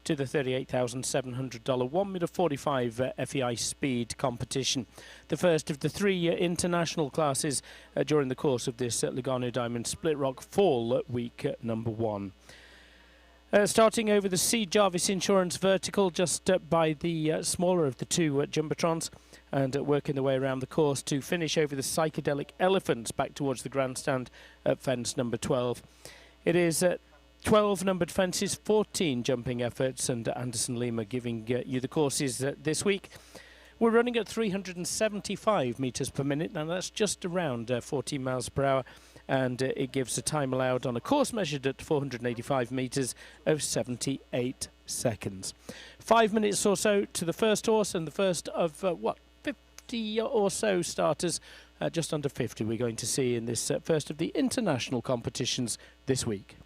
to the $38,700 1m45 FEI Speed competition. The first of the three international classes during the course of this Lugano Diamond Split Rock Fall week number 1. Starting over the C. Jarvis Insurance vertical, just by the smaller of the two Jumbotrons, and working their way around the course to finish over the Psychedelic Elephants back towards the grandstand at fence number 12. It is 12 numbered fences, 14 jumping efforts, and Anderson Lima giving you the courses this week. We're running at 375 metres per minute, and that's just around 14 miles per hour. And it gives a time allowed on a course measured at 485 metres of 78 seconds. 5 minutes or so to the first horse, and the first of 50 or so starters, just under 50 we're going to see in this first of the international competitions this week.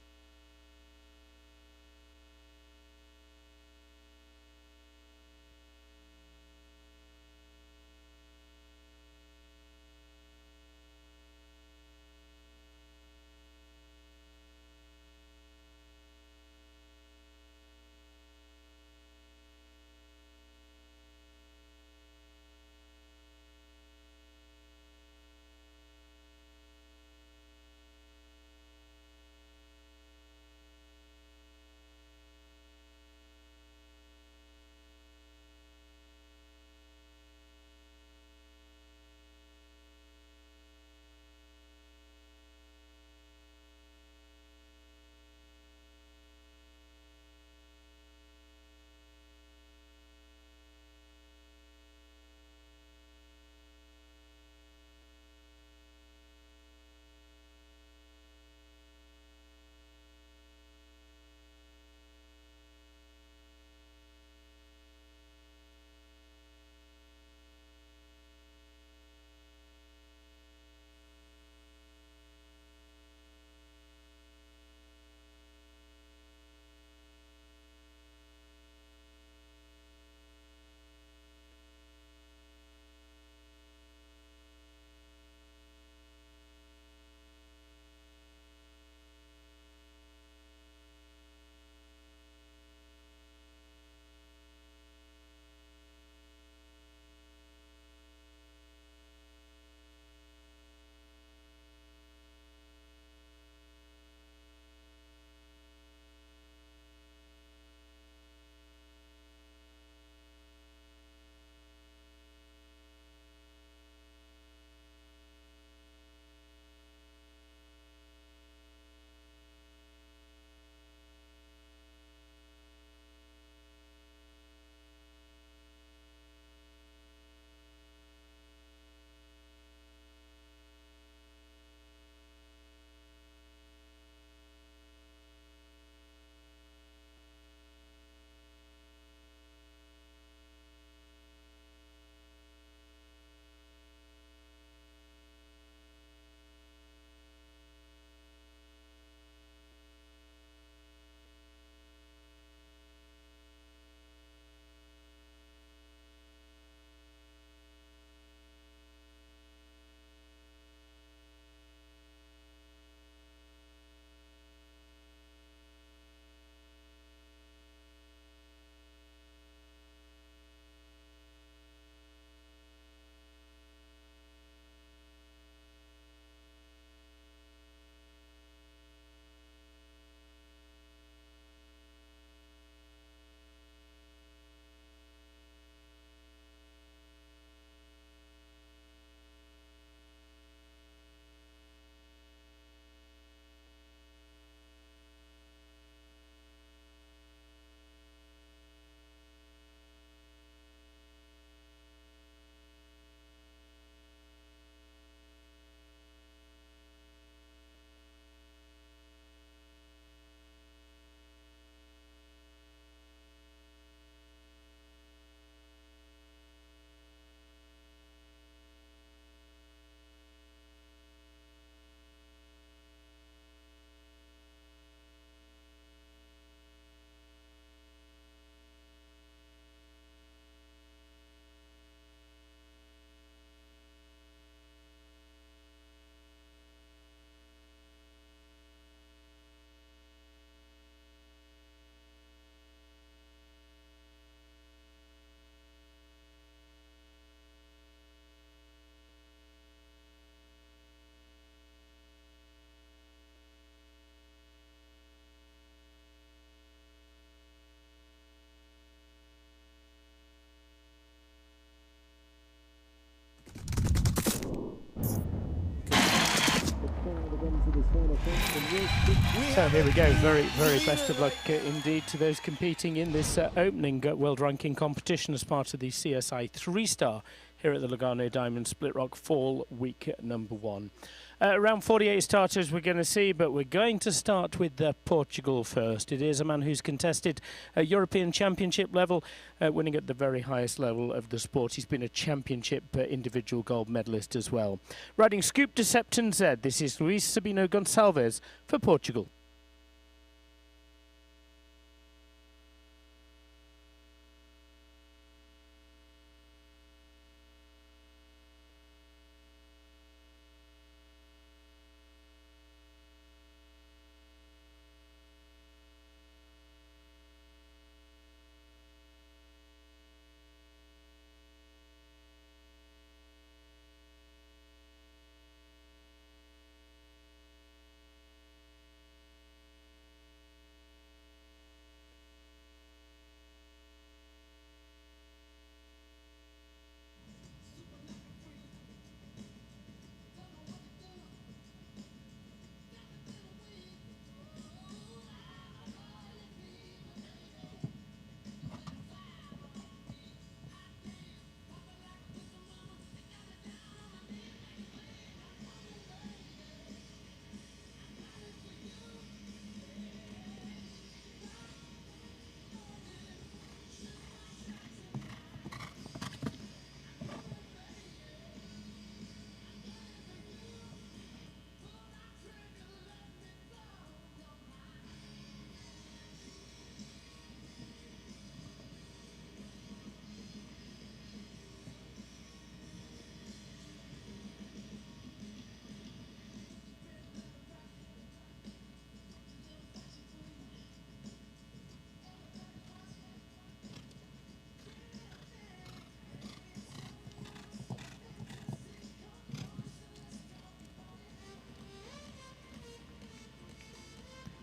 So here we go. Very, very best of luck indeed to those competing in this opening world ranking competition as part of the CSI 3-star here at the Lugano Diamond Split Rock Fall week number 1. Around 48 starters we're going to see, but we're going to start with Portugal first. It is a man who's contested a European Championship level, winning at the very highest level of the sport. He's been a Championship individual gold medalist as well. Riding Scoop de Septon Z, this is Luis Sabino Gonçalves for Portugal.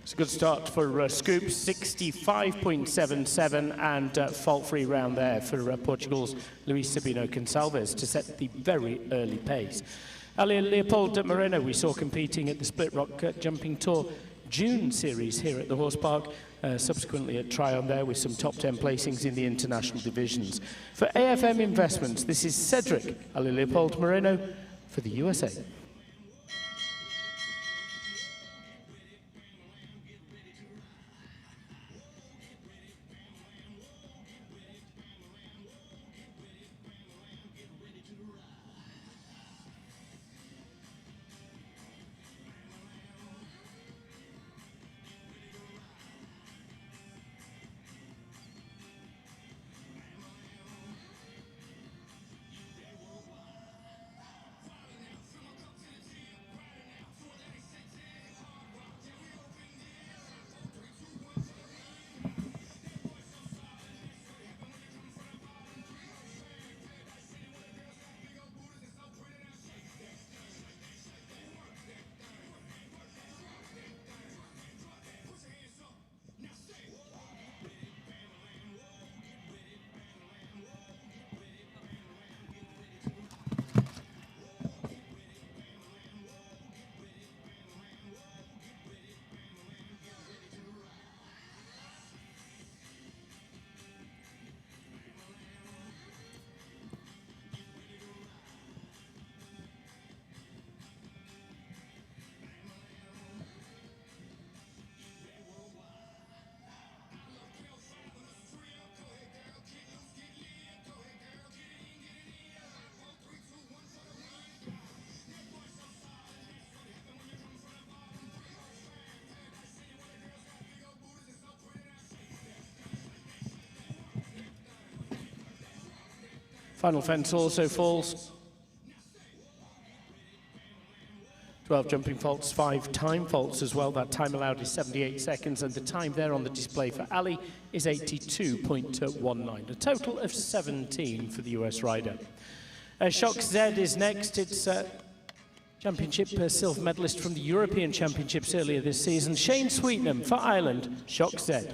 It's a good start for Scoop, 65.77, and fault-free round there for Portugal's Luis Sabino Gonçalves to set the very early pace. Ali Leopold Moreno we saw competing at the Split Rock Jumping Tour June series here at the Horse Park, subsequently at Tryon there with some top 10 placings in the international divisions. For AFM Investments, this is Cedric Ali Leopold Moreno for the USA. Final fence also falls. 12 jumping faults, 5 time faults as well. That time allowed is 78 seconds, and the time there on the display for Ali is 82.19. A total of 17 for the US rider. Shock Z is next. It's Championship silver medalist from the European Championships earlier this season, Shane Sweetnam for Ireland, Shock Z.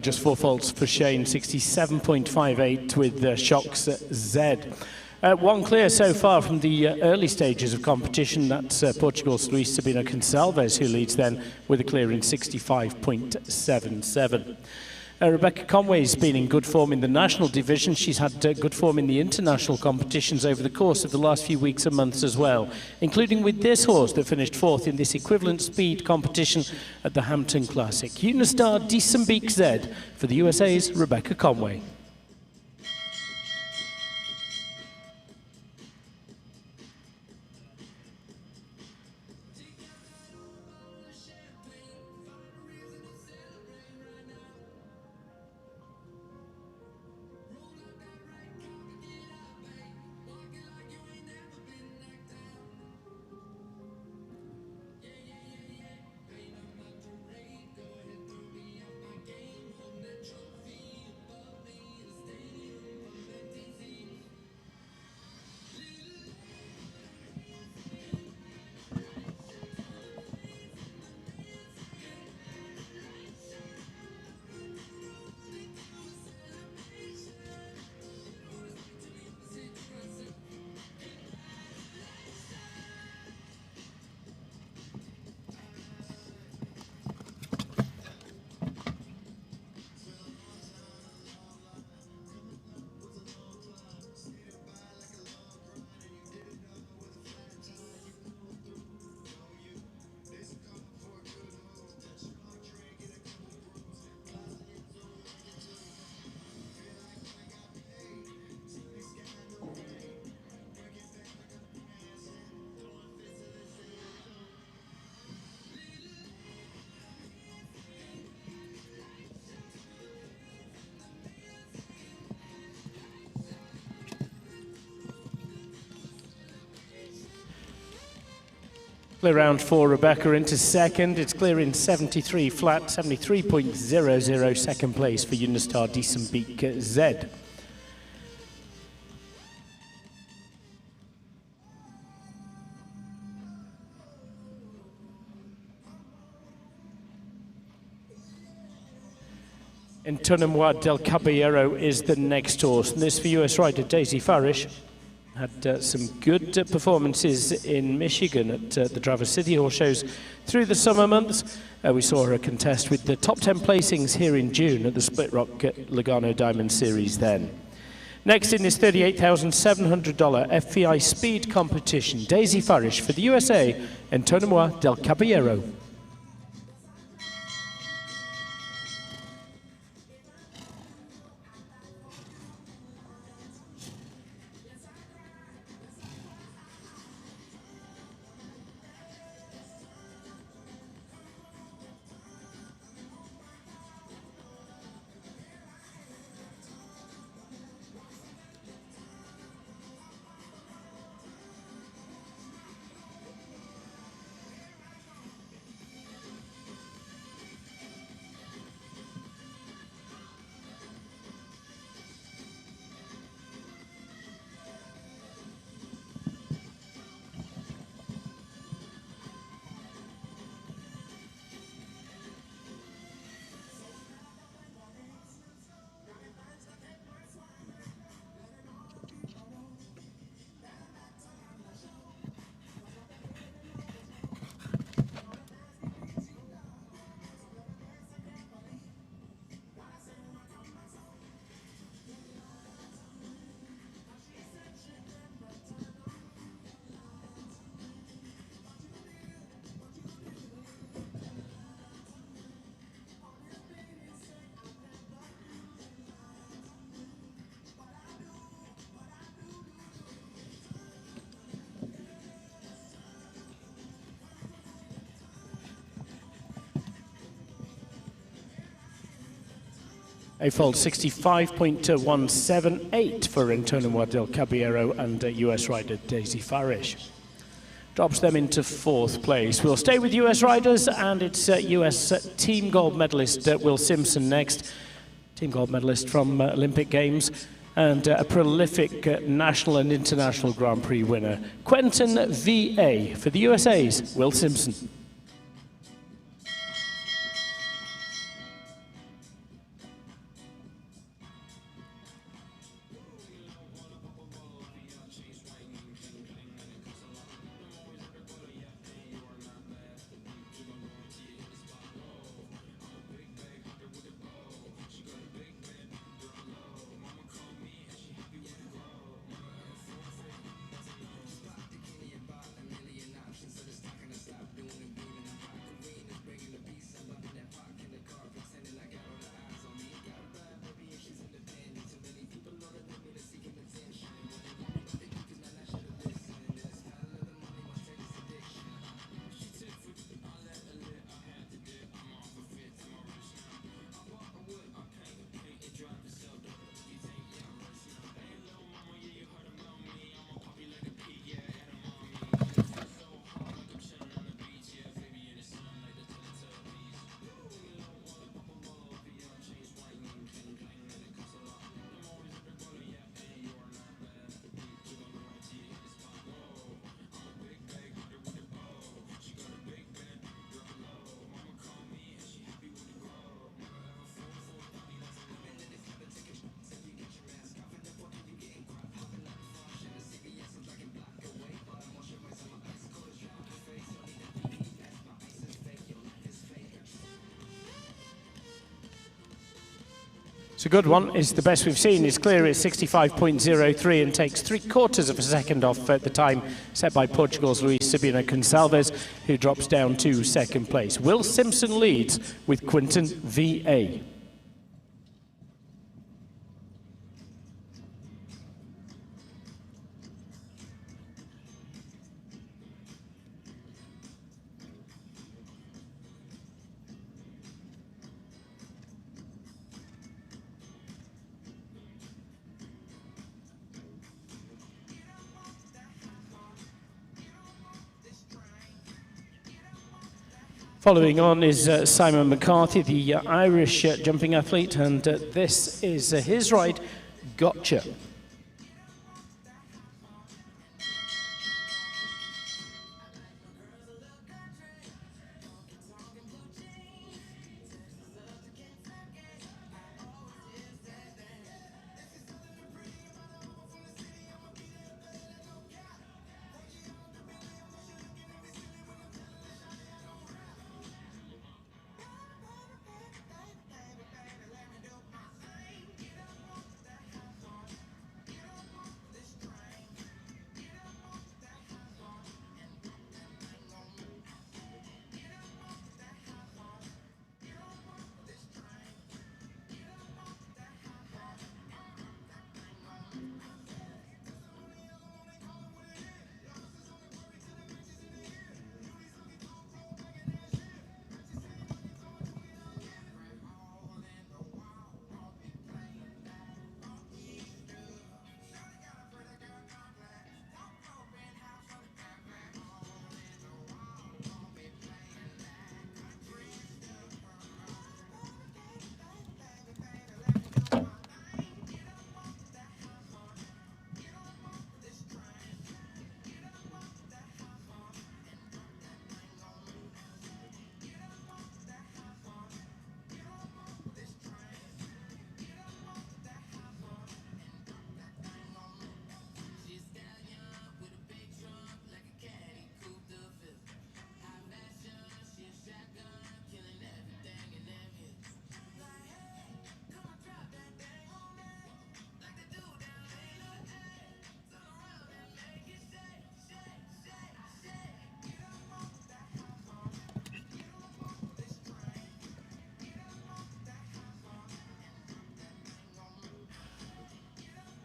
Just 4 faults for Shane, 67.58 with Shocks Z. One clear so far from the early stages of competition. That's Portugal's Luis Sabino Gonçalves, who leads then with a clear in 65.77. Rebecca Conway's been in good form in the national division. She's had good form in the international competitions over the course of the last few weeks and months as well, including with this horse that finished 4th in this equivalent speed competition at the Hampton Classic. Unistar Decembeek Z for the USA's Rebecca Conway. Clear round for Rebecca into second. It's clear in 73 flat, 73.00, second place for Unistar Decembeek Z. Antonio del Caballero is the next horse, and this for US rider Daisy Farish. Had some good performances in Michigan at the Traverse City Horse Shows through the summer months. We saw her contest with the top 10 placings here in June at the Split Rock Lugano Diamond Series then. Next in this $38,700 FEI Speed competition, Daisy Farish for the USA, Antonio del Caballero. A fold 65.178 for Antonio del Caballero and US rider Daisy Farish. Drops them into 4th place. We'll stay with US riders, and it's US team gold medalist Will Simpson next. Team gold medalist from Olympic Games and a prolific national and international Grand Prix winner. Quentin VA for the USA's Will Simpson. It's a good one. It's the best we've seen. It's clear at 65.03 and takes 3/4 of a second off at the time set by Portugal's Luis Sabino Gonçalves, who drops down to second place. Will Simpson leads with Quinton VA. Following on is Simon McCarthy, the Irish jumping athlete, and this is his ride, Gotcha.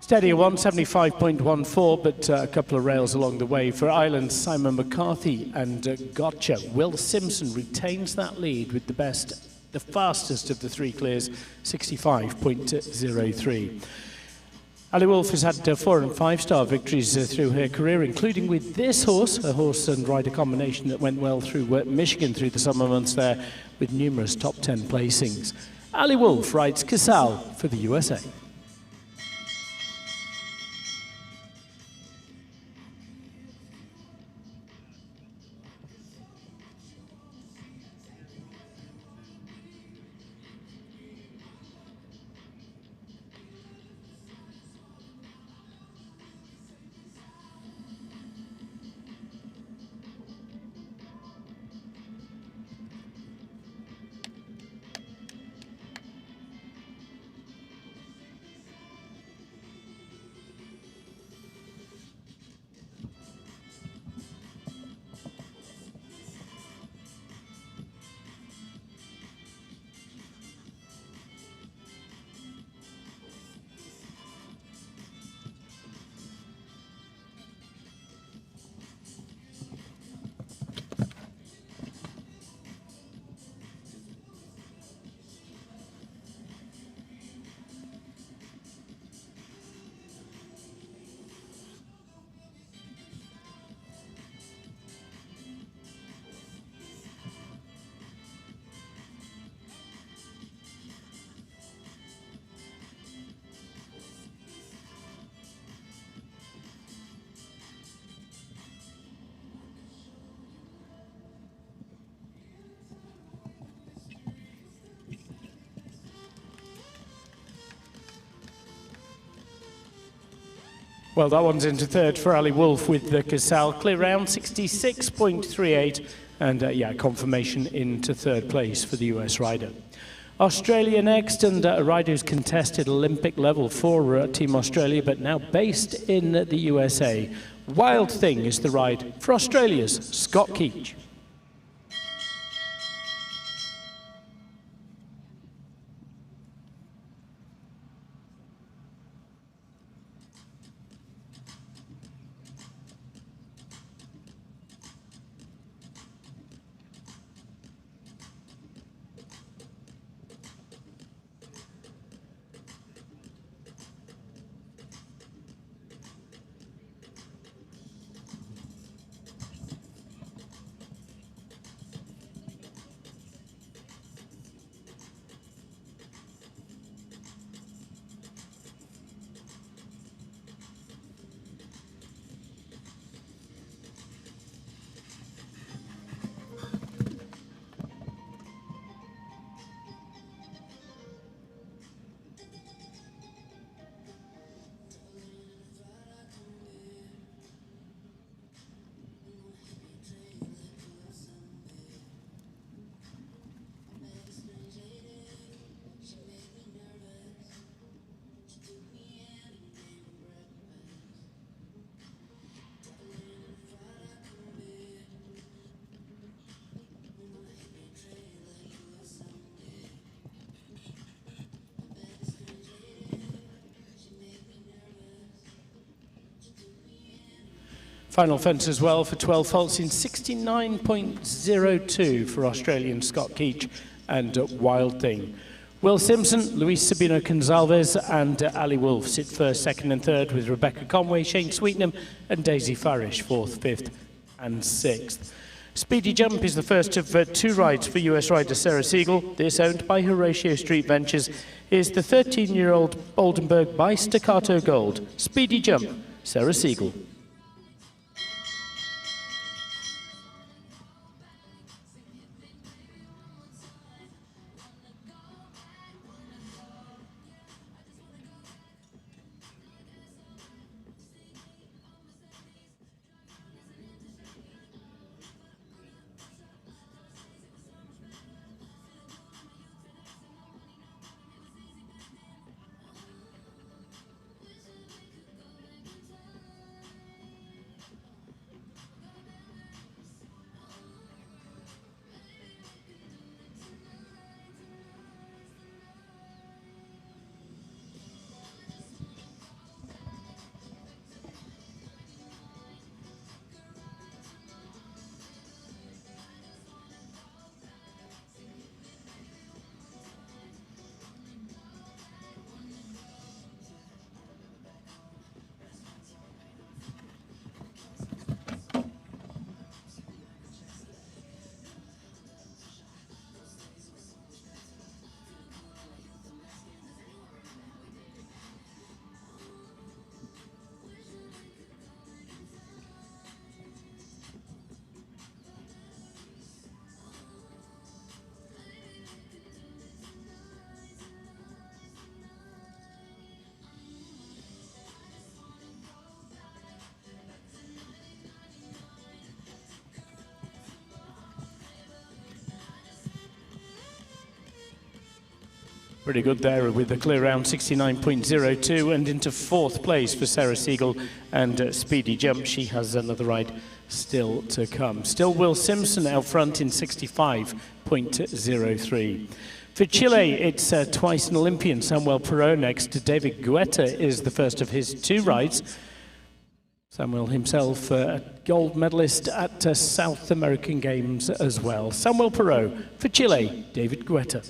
Steady at 175.14, but a couple of rails along the way for Ireland's Simon McCarthy and Gotcha. Will Simpson retains that lead with the fastest of the three clears, 65.03. Ali Wolf has had 4- and 5-star victories through her career, including with this horse, a horse and rider combination that went well through Michigan through the summer months there, with numerous top 10 placings. Ali Wolf rides Casal for the USA. Well, that one's into third for Ali Wolf with the Casal, clear round 66.38, and yeah, confirmation into third place for the US rider. Australia next, and a rider who's contested Olympic level for Team Australia, but now based in the USA. Wild Thing is the ride for Australia's Scott Keach. Final fence as well for 12 faults in 69.02 for Australian Scott Keach and Wild Thing. Will Simpson, Luis Sabino Gonzalez and Ali Wolf sit first, second and third, with Rebecca Conway, Shane Sweetnam and Daisy Farish fourth, fifth and sixth. Speedy Jump is the first of two rides for US rider Sarah Siegel. This, owned by Horatio Street Ventures, is the 13-year-old Oldenburg by Staccato Gold. Speedy Jump, Sarah Siegel. Pretty good there with the clear round 69.02 and into fourth place for Sarah Siegel and Speedy Jump. She has another ride still to come. Still Will Simpson out front in 65.03. For Chile, it's twice an Olympian, Samuel Perot next. David Guetta is the first of his two rides. Samuel himself a gold medalist at South American Games as well. Samuel Perot for Chile, David Guetta.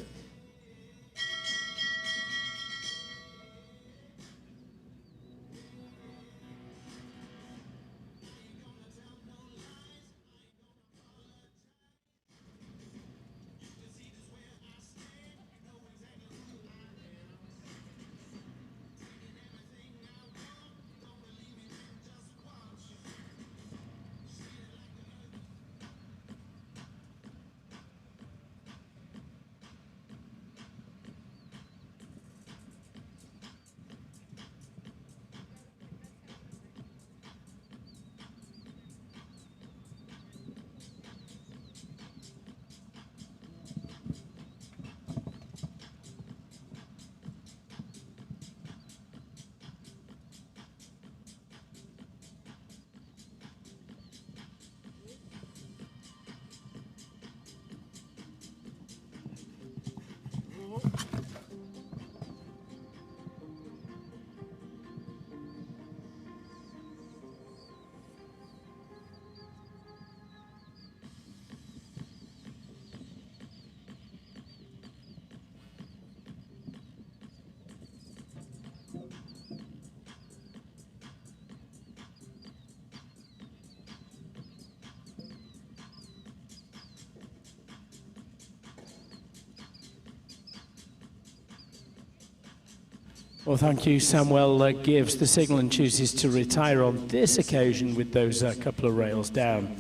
Well, thank you. Samuel gives the signal and chooses to retire on this occasion with those couple of rails down.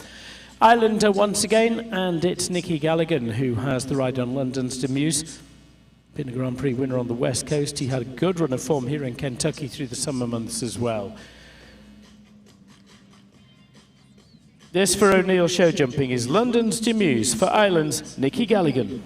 Ireland once again, and it's Nicky Galligan who has the ride on London's Demuse. Been a Grand Prix winner on the West Coast. He had a good run of form here in Kentucky through the summer months as well. This for O'Neill show jumping is London's Demuse for Ireland's Nicky Galligan.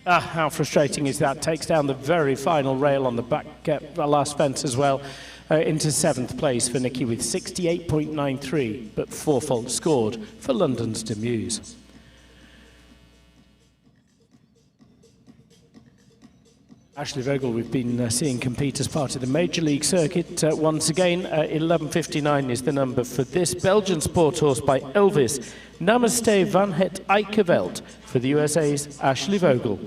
How frustrating is that? Takes down the very final rail on the back last fence as well, into 7th place for Nicky with 68.93, but 4 faults scored for London's Demuse. Ashley Vogel we've been seeing compete as part of the Major League circuit once again. 11.59 is the number for this Belgian sport horse by Elvis Namaste Van Het Eikeveld for the USA's Ashley Vogel.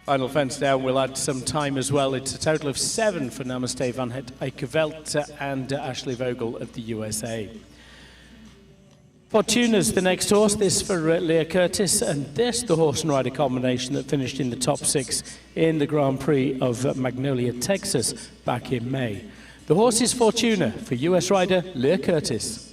Final fence down will add some time as well. It's a total of 7 for Namaste Van Het Eikerveld and Ashley Vogel of the USA. Fortuna's the next horse, this for Leah Curtis, and this the horse and rider combination that finished in the top 6 in the Grand Prix of Magnolia, Texas back in May. The horse is Fortuna for US rider Leah Curtis.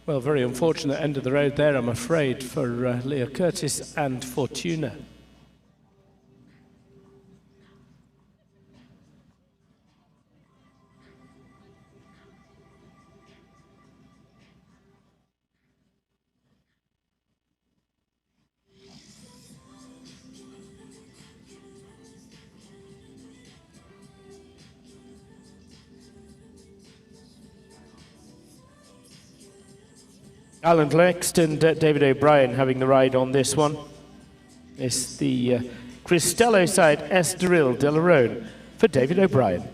Well, very unfortunate end of the road there, I'm afraid, for Leah Curtis and Fortuna. Alan Lext and David O'Brien having the ride on this one. It's the Cristello side Estoril de la Rhone for David O'Brien.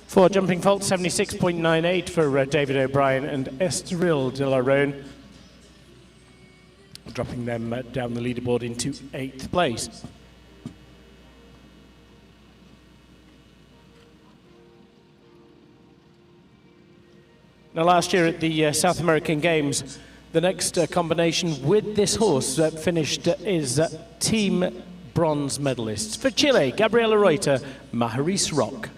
For jumping fault, 76.98 for David O'Brien and Estoril de la Rhone, dropping them down the leaderboard into 8th place. Now, last year at the South American Games, the next combination with this horse finished is team bronze medalists. For Chile, Gabriela Reuter, Maharis Rock.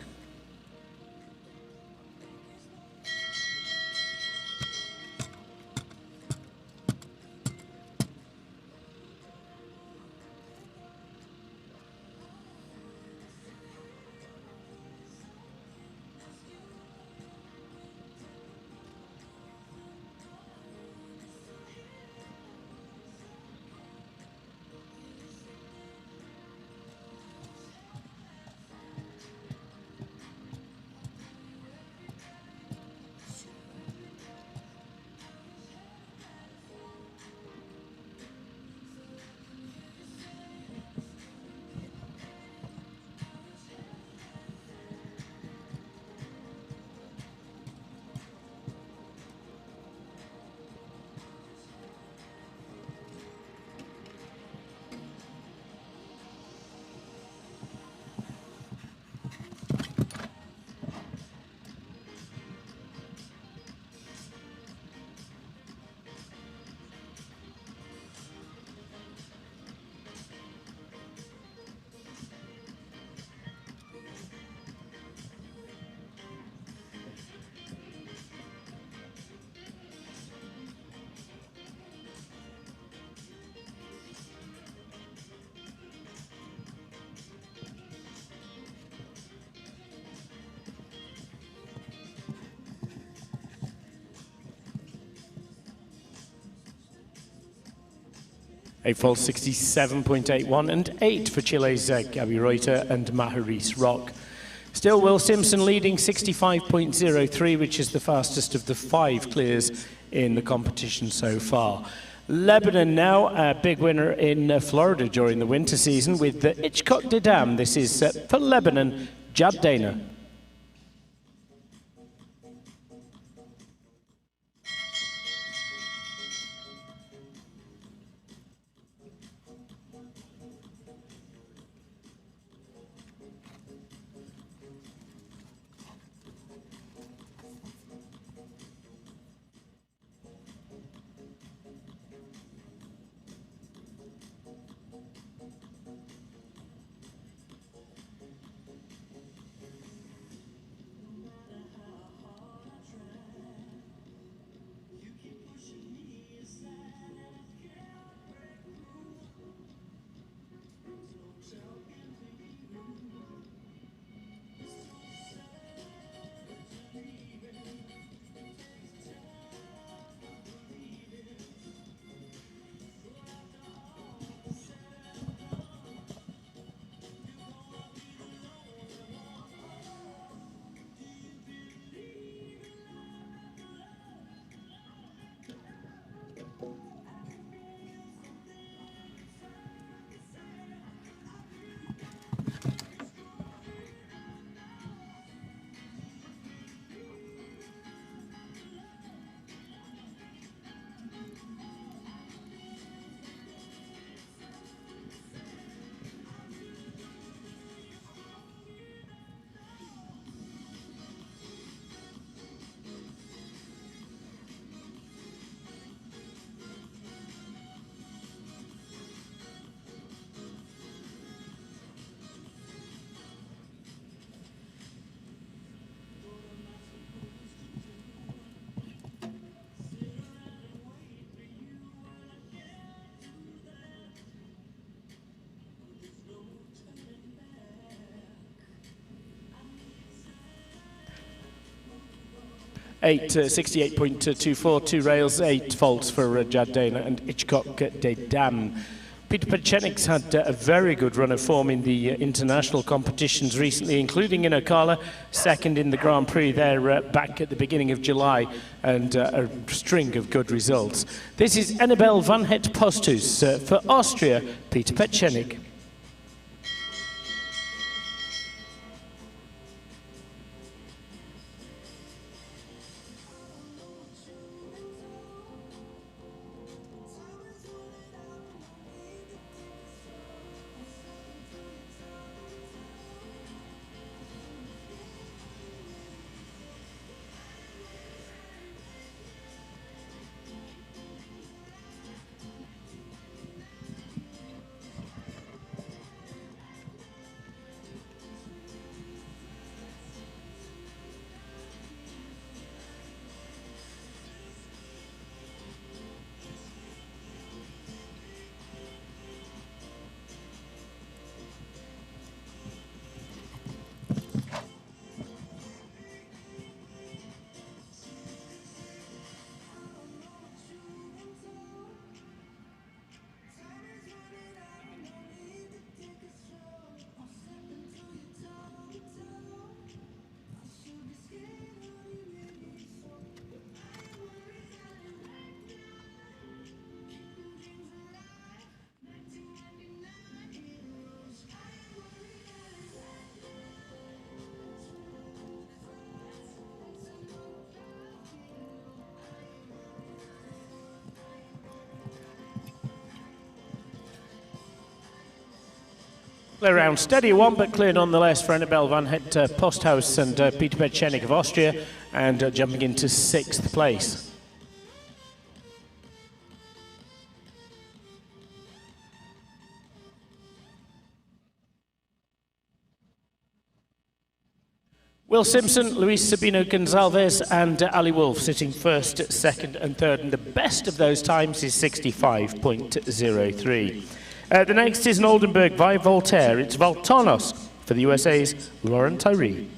8 faults 67.81 and 8 for Chile's Gabby Reuter and Maharis Rock. Still Will Simpson leading 65.03, which is the fastest of the 5 clears in the competition so far. Lebanon now, a big winner in Florida during the winter season with the Hitchcock de Dam. This is for Lebanon, Jad Dana. Eight 68.24, 2 rails, 8 faults for Jad Dana and Hitchcock de Dam. Peter Petchenik's had a very good run of form in the international competitions recently, including in Ocala, second in the Grand Prix there back at the beginning of July, and a string of good results. This is Annabelle van het Posthus for Austria, Peter Petchenik. Clear round, steady one, but clear nonetheless for Annabelle van het Posthuis and Peter Petchenik of Austria, and jumping into 6th place. Will Simpson, Luis Sabino Gonzalez and Ali Wolf sitting 1st, 2nd and 3rd, and the best of those times is 65.03. The next is an Oldenburg by Voltaire. It's Voltanos for the USA's Lauren Tyree.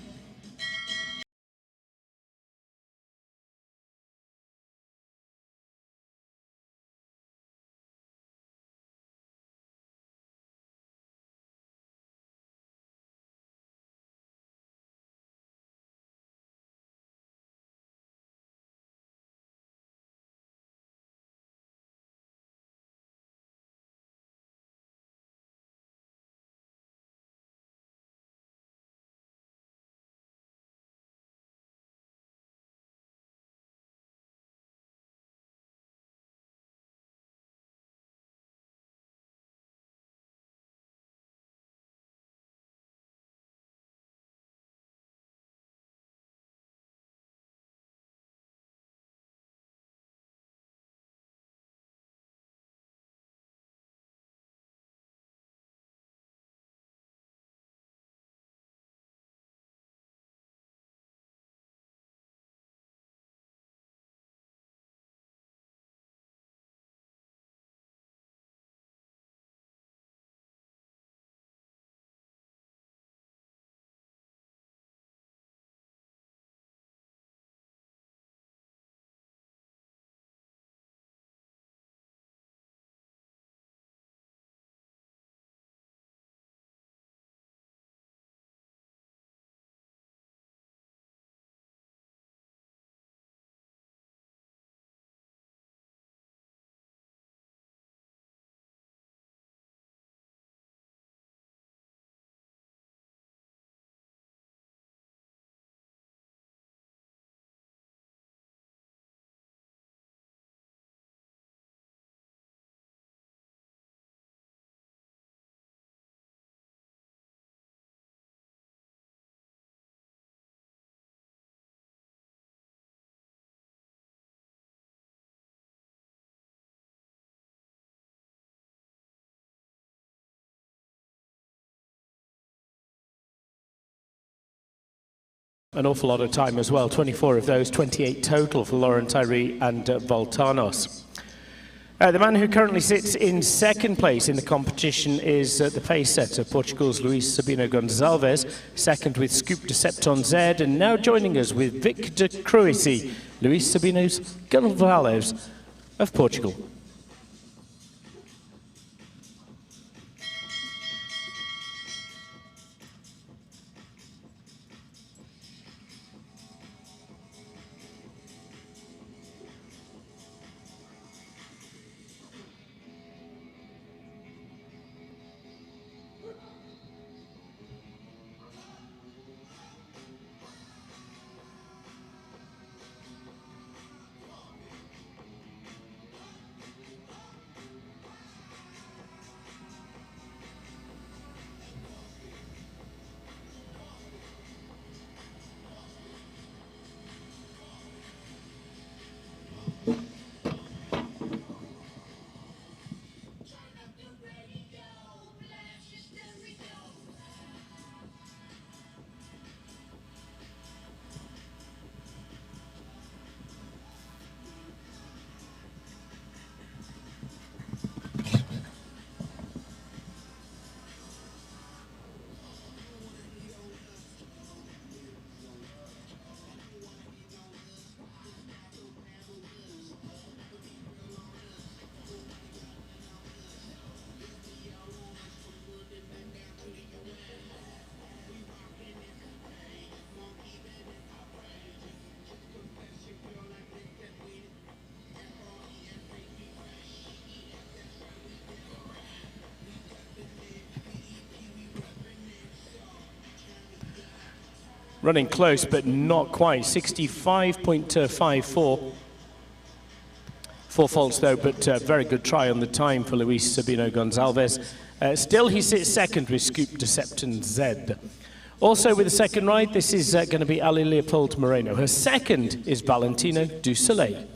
An awful lot of time as well, 24 of those, 28 total for Lauren Tyree and Voltanos. The man who currently sits in second place in the competition is the pace setter, Portugal's Luis Sabino Gonçalves, second with Scoop de Septon Z, and now joining us with Victor Cruisi, Luis Sabino Gonçalves of Portugal. Running close, but not quite. 65.54. 4 faults though, but very good try on the time for Luis Sabino Gonçalves. Still, he sits second with Scoop de Septon Z. Also with the second ride, this is going to be Ali Leopold Moreno. Her second is Valentino du Soleil.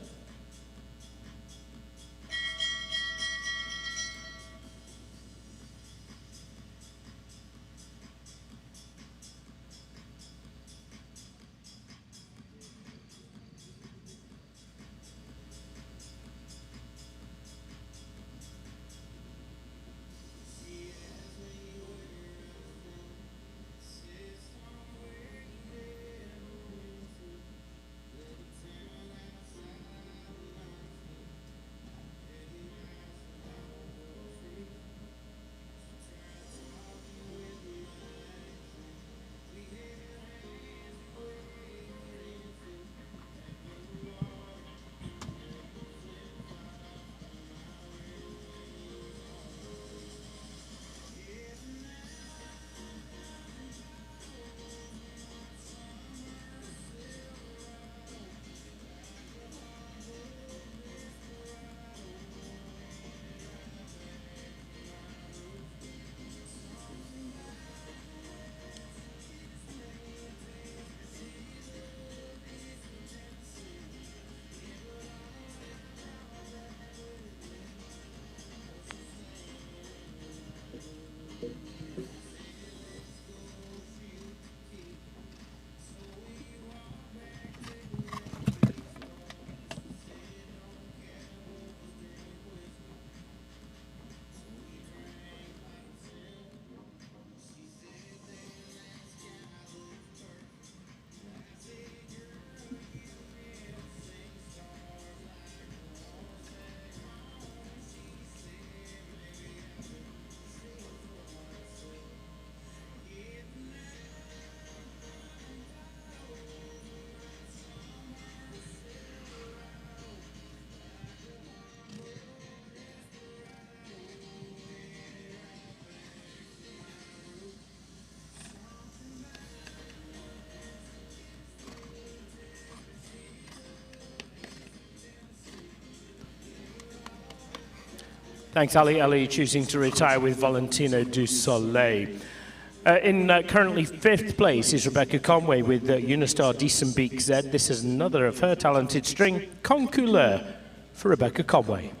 Thanks, Ali. Ali choosing to retire with Valentino du Soleil. In currently 5th place is Rebecca Conway with Unistar Diesenbeek Z. This is another of her talented string, Concouleur, for Rebecca Conway.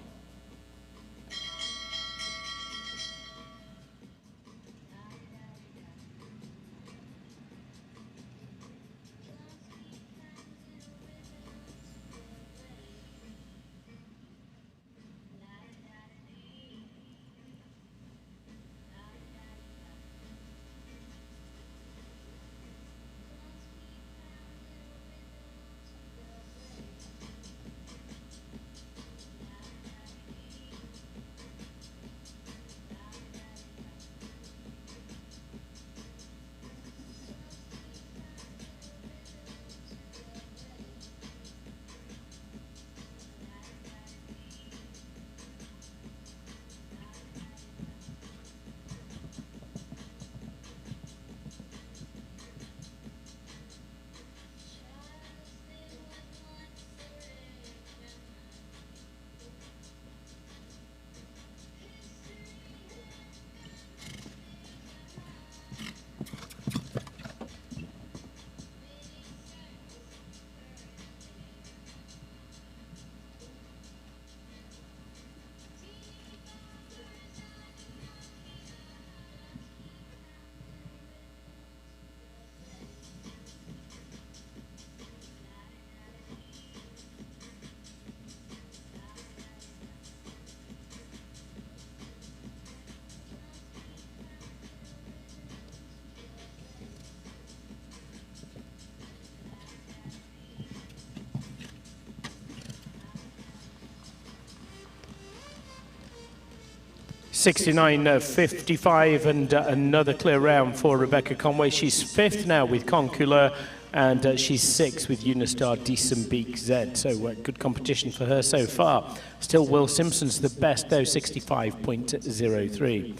69.55, and another clear round for Rebecca Conway. She's fifth now with Concouleur, and she's sixth with Unistar Diesembeek Z. So good competition for her so far. Still Will Simpson's the best though, 65.03.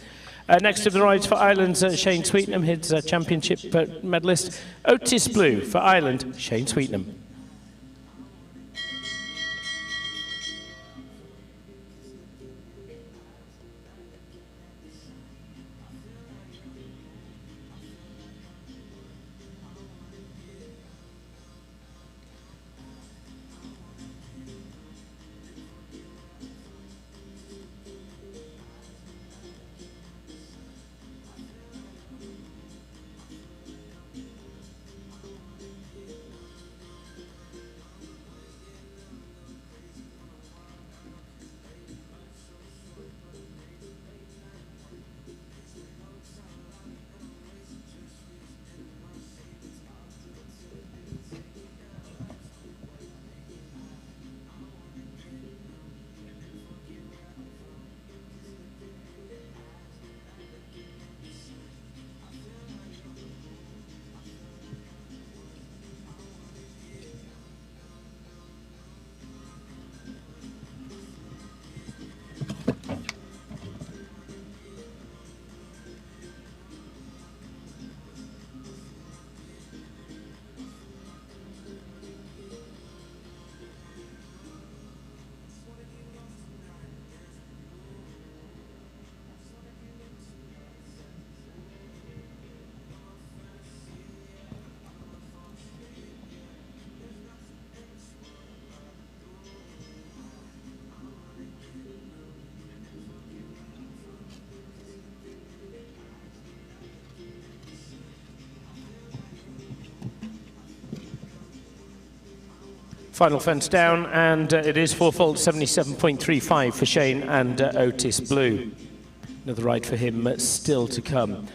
Next of the rides for Ireland's Shane Sweetnam, his championship medalist. Otis Blue for Ireland, Shane Sweetnam. Final fence down, and it is fourfold, 77.35 for Shane and Otis Blue. Another ride for him still to come.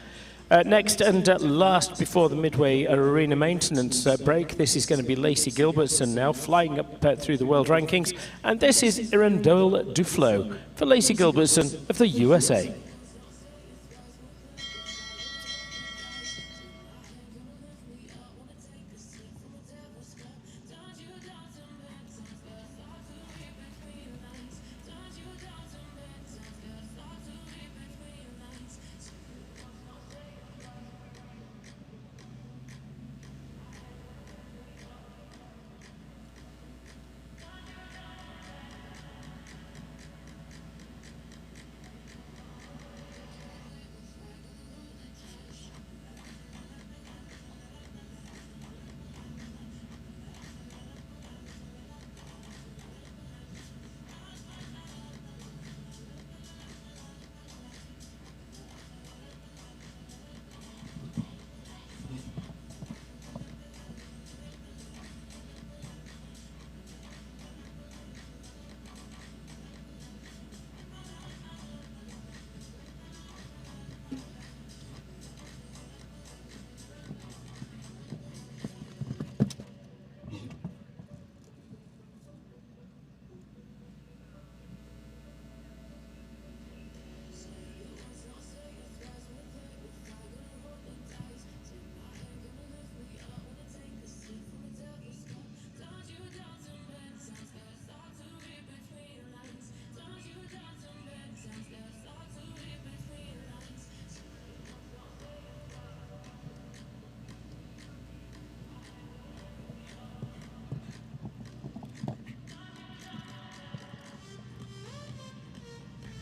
Next and last before the Midway Arena maintenance break, this is going to be Lacey Gilbertson now, flying up through the world rankings. And this is Irandole Duflo for Lacey Gilbertson of the USA.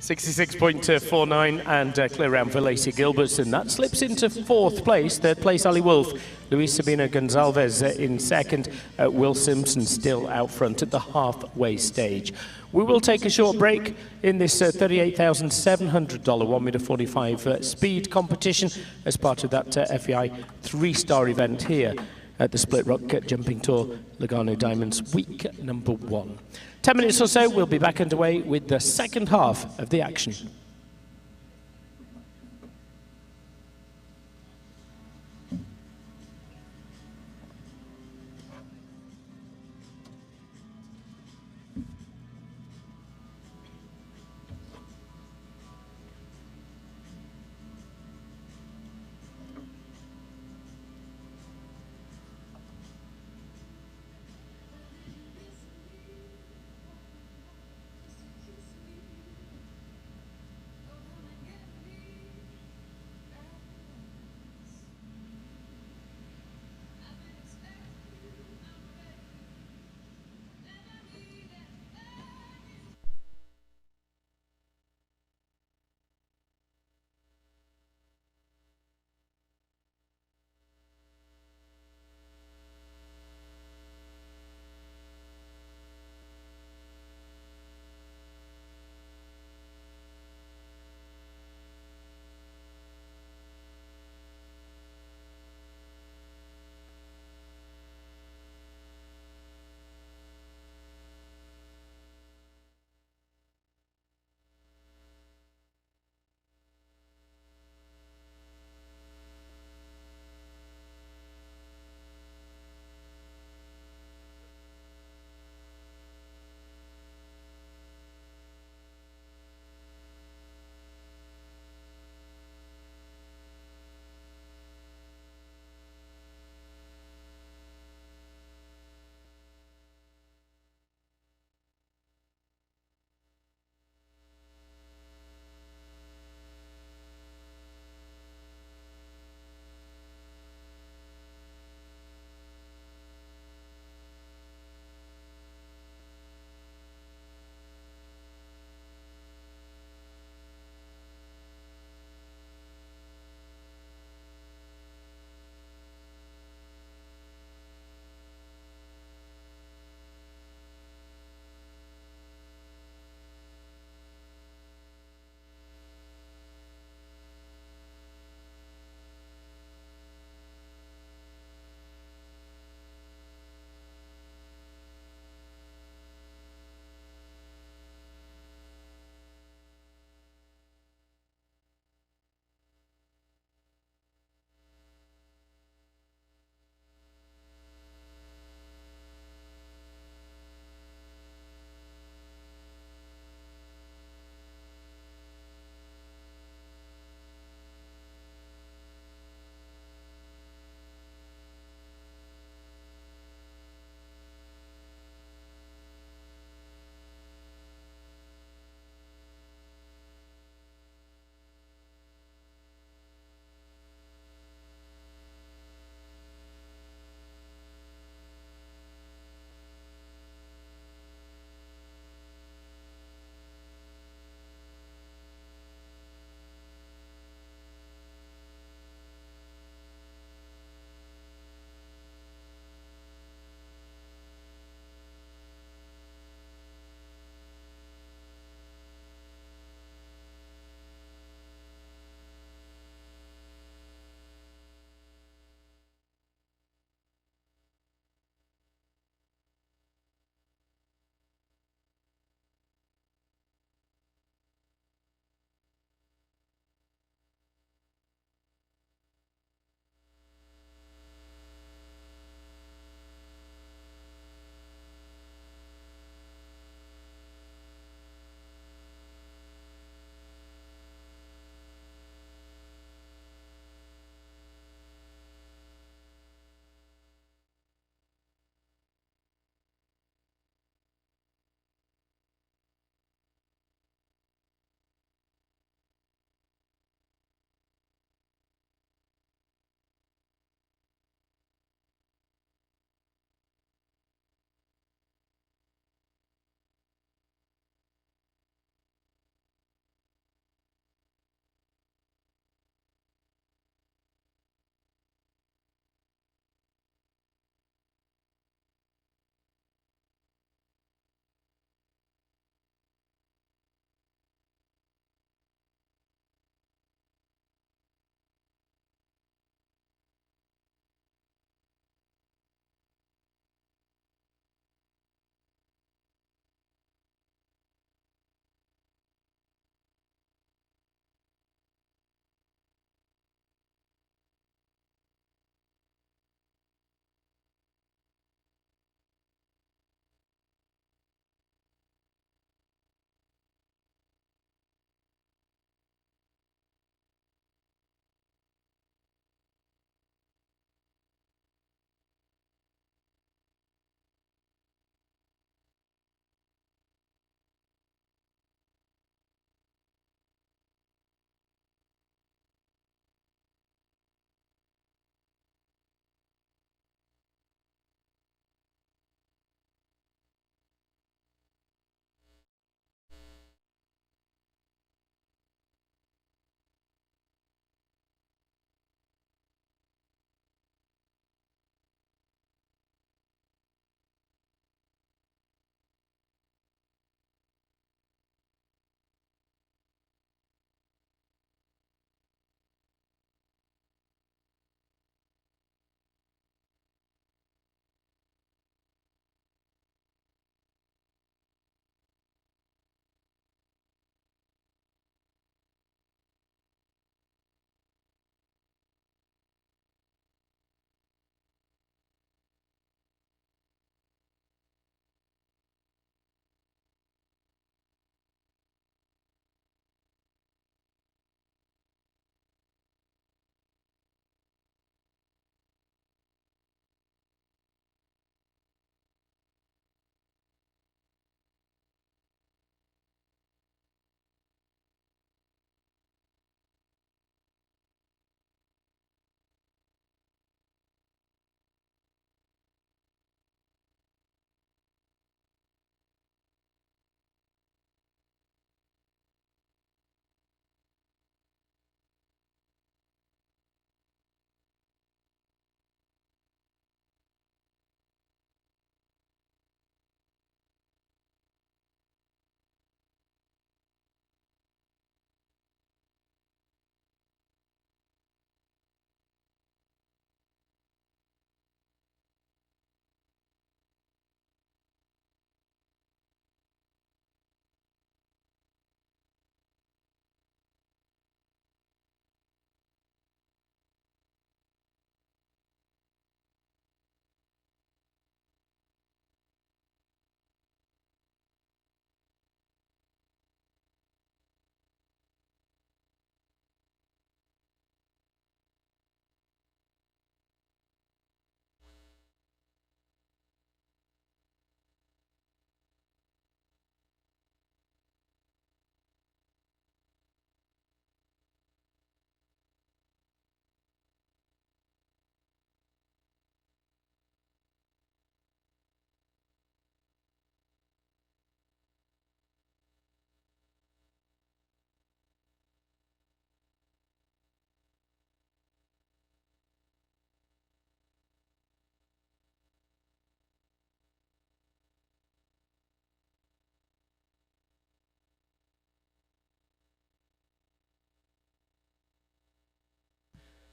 .49 and clear round for Lacey Gilbertson. That slips into fourth place. Third place, Ali Wolf. Luis Sabino Gonzalez in second. Will Simpson still out front at the halfway stage. We will take a short break in this $38,700 1 meter 45 speed competition as part of that FEI three-star event here at the Split Rock Jumping Tour Lugano Diamonds week number 1. 10 minutes or so, we'll be back underway with the second half of the action.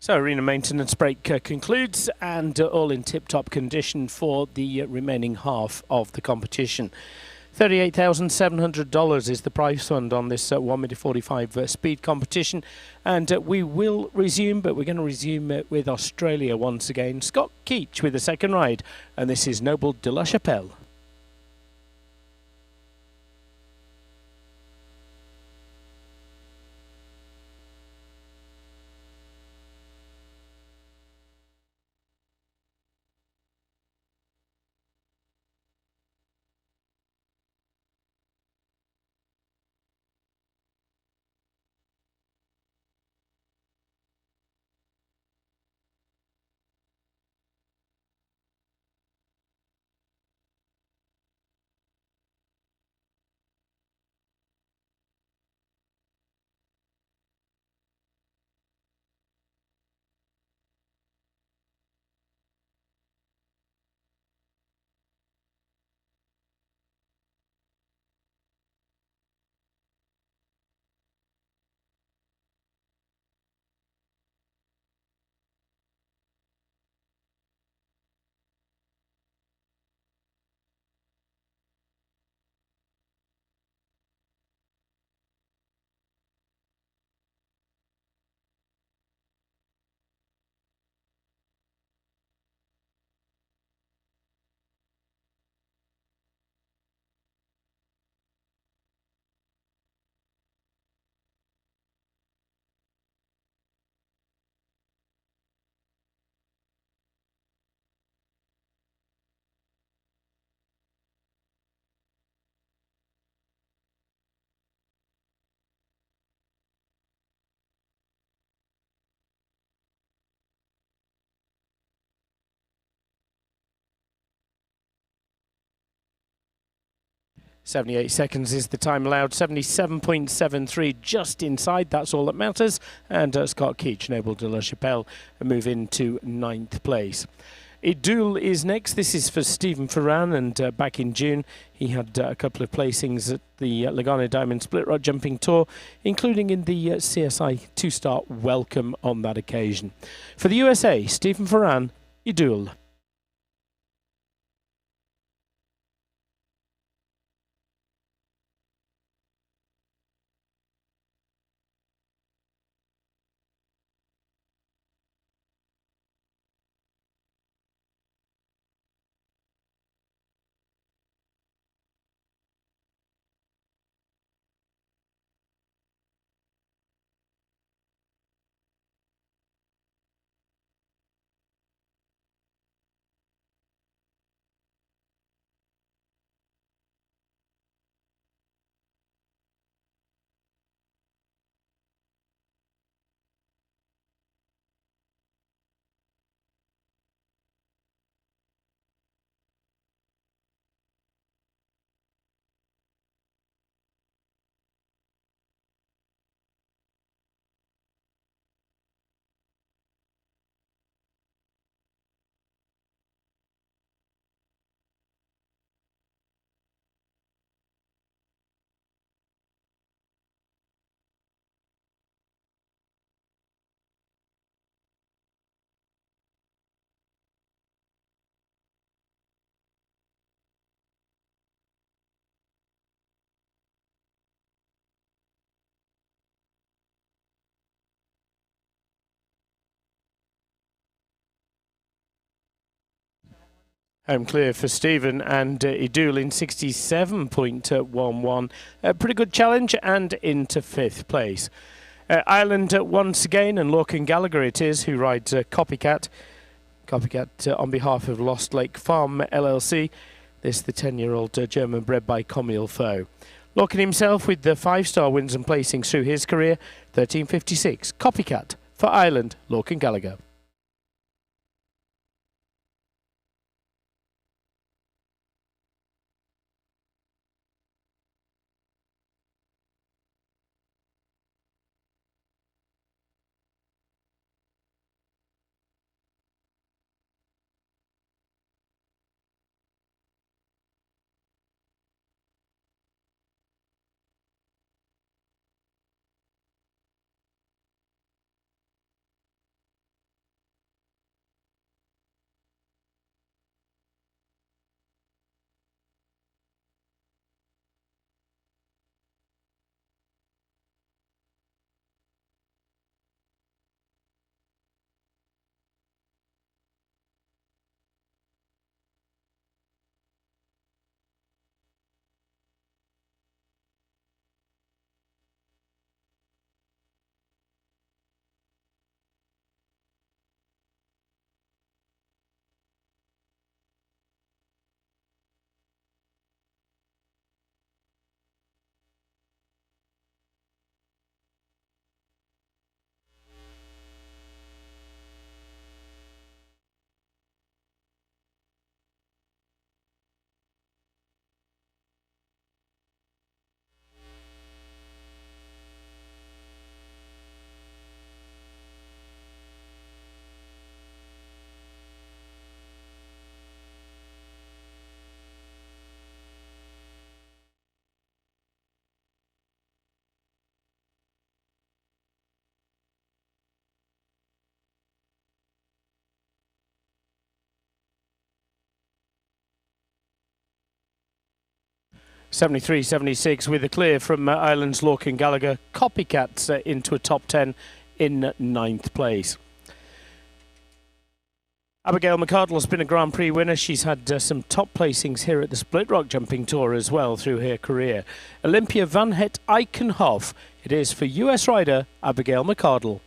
So arena maintenance break concludes, and all in tip-top condition for the remaining half of the competition. $38,700 is the prize fund on this 1 meter 45 speed competition, and we will resume, but we're going to resume with Australia once again. Scott Keach with the second ride, and this is Noble de la Chapelle. 78 seconds is the time allowed, 77.73 just inside, that's all that matters. And Scott Keach, Noble de la Chapelle, move into 9th place. Idul is next. This is for Stephen Ferran, and back in June he had a couple of placings at the Lugano Diamond Split Rod Jumping Tour, including in the CSI 2-star Welcome on that occasion. For the USA, Stephen Ferran, Idul. Home clear for Stephen, and Idul in 67.11. Pretty good challenge, and into 5th place. Ireland once again, and Lorcan Gallagher it is who rides Copycat. Copycat on behalf of Lost Lake Farm LLC. This the 10-year-old German bred by Comme Faut. Lorcan himself with the 5-star wins and placings through his career. 13.56. Copycat for Ireland, Lorcan Gallagher. 73.76 with a clear from Ireland's Lorcan Gallagher. Copycats into a top 10 in 9th place. Abigail McArdle's been a Grand Prix winner. She's had some top placings here at the Split Rock Jumping Tour as well through her career. Olympia Van Het Eikenhoff. It is for US rider Abigail McArdle.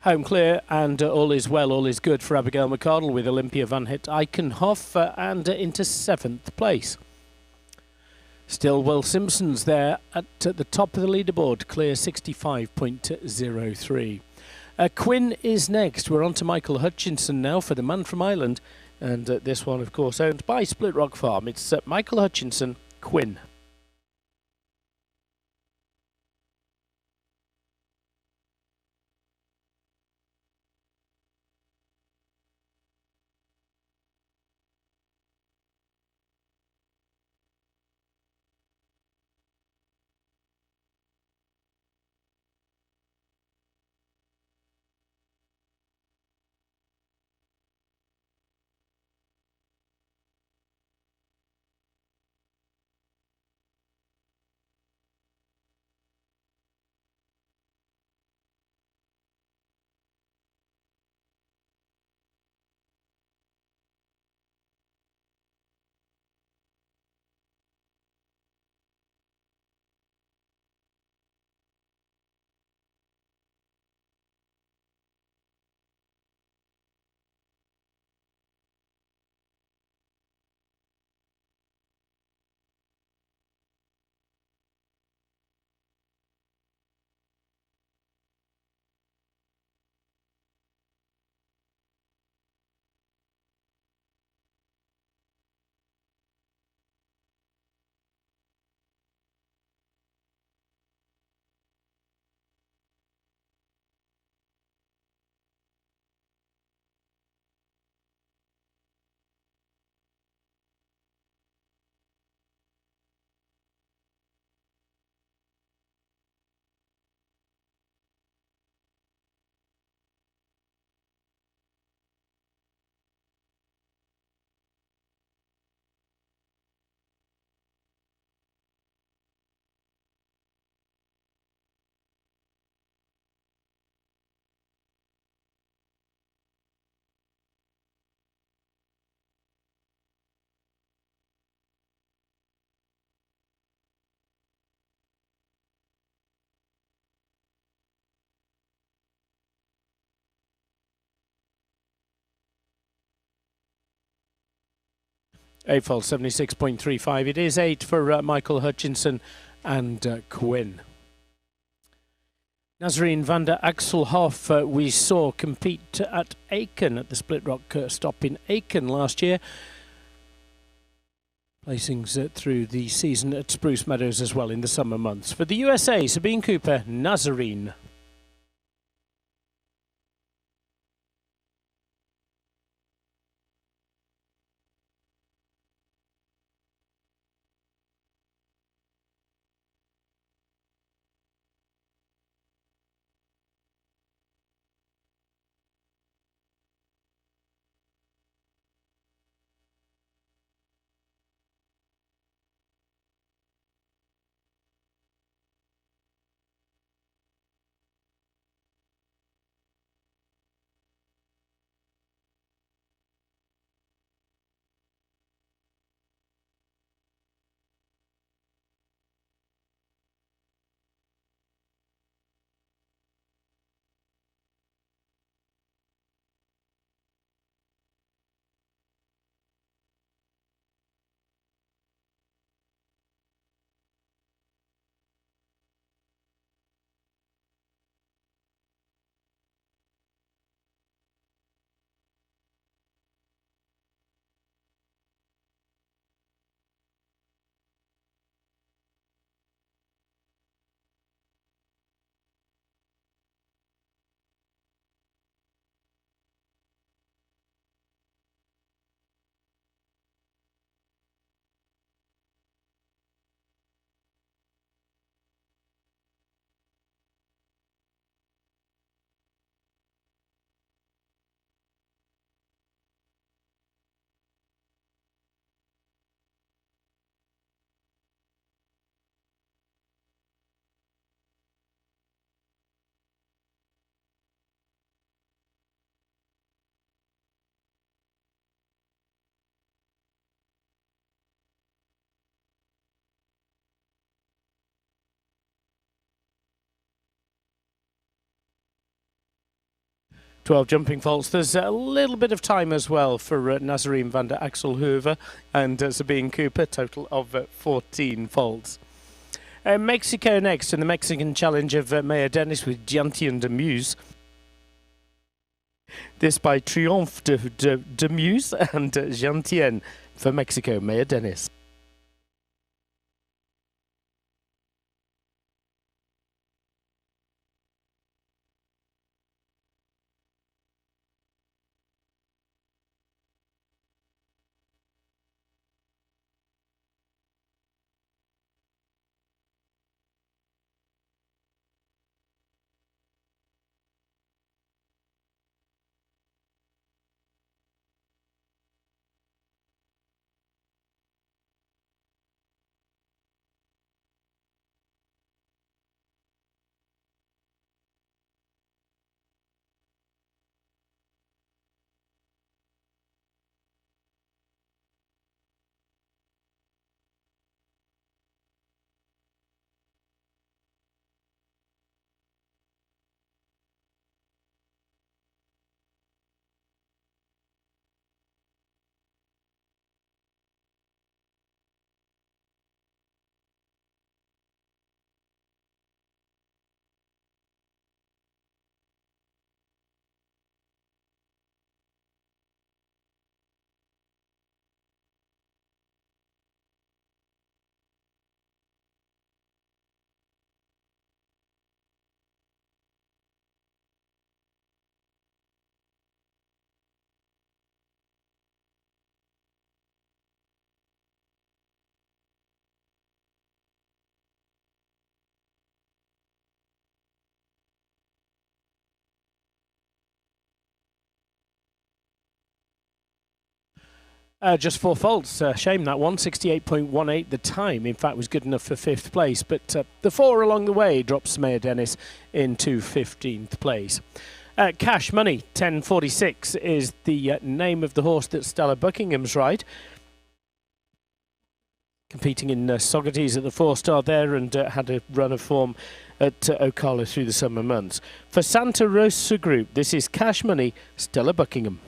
Home clear, and all is well, all is good for Abigail McArdle with Olympia Van Het Eikenhoff and into 7th place. Still Will Simpson's there at the top of the leaderboard, clear 65.03. Quinn is next. We're on to Michael Hutchinson now for the man from Ireland, and this one, of course, owned by Split Rock Farm. It's Michael Hutchinson, Quinn. AFOL 76.35. It is 8 for Michael Hutchinson and Quinn. Nazarene van der Axelhoff we saw compete at Aiken at the Split Rock stop in Aiken last year. Placings through the season at Spruce Meadows as well in the summer months. For the USA, Sabine Cooper, Nazarene. 12 jumping faults. There's a little bit of time as well for Nazarene van der Axelhoeven and Sabine Cooper, total of 14 faults. Mexico next in the Mexican challenge of Maya Dennis with Gentian de Muse. This by Triomphe de Muse and Gentian for Mexico, Maya Dennis. Just 4 faults. Shame that one. 68.18 the time. In fact, was good enough for 5th place. But the 4 along the way drops Maya Dennis into 15th place. Cash Money 1046 is the name of the horse that Stella Buckingham's ride. Competing in Socrates at the 4-star there and had a run of form at Ocala through the summer months. For Santa Rosa Group, this is Cash Money, Stella Buckingham.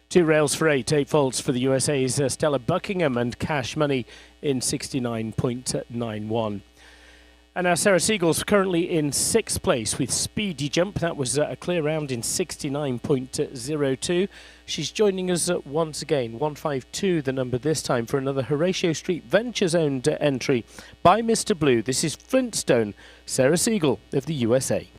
Two rails for 8, 8 faults for the USA's Stella Buckingham and Cash Money in 69.91. And now Sarah Siegel's currently in 6th place with Speedy Jump. That was a clear round in 69.02. She's joining us once again, 152 the number this time, for another Horatio Street Ventures owned entry by Mr. Blue. This is Flintstone, Sarah Siegel of the USA.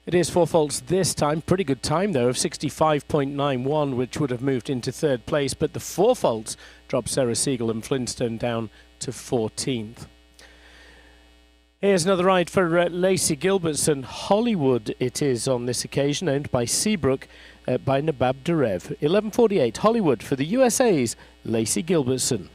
It is 4 faults this time. Pretty good time, though, of 65.91, which would have moved into third place. But the 4 faults dropped Sarah Siegel and Flintstone down to 14th. Here's another ride for Lacey Gilbertson. Hollywood it is on this occasion, owned by Seabrook by Nabab Derev. 11:48 Hollywood for the USA's Lacey Gilbertson.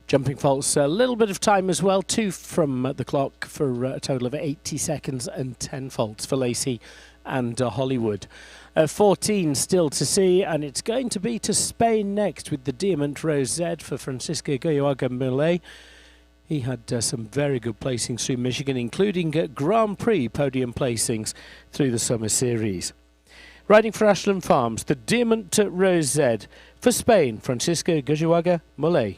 Jumping faults, a little bit of time as well, 2 from the clock for a total of 80 seconds and 10 faults for Lacey and Hollywood. 14 still to see, and it's going to be to Spain next with the Diamant Rose Z for Francisco Goyoaga Millet. He had some very good placings through Michigan, including Grand Prix podium placings through the Summer Series. Riding for Ashland Farms, the Diamant Rose Z for Spain, Francisco Goyoaga Millet.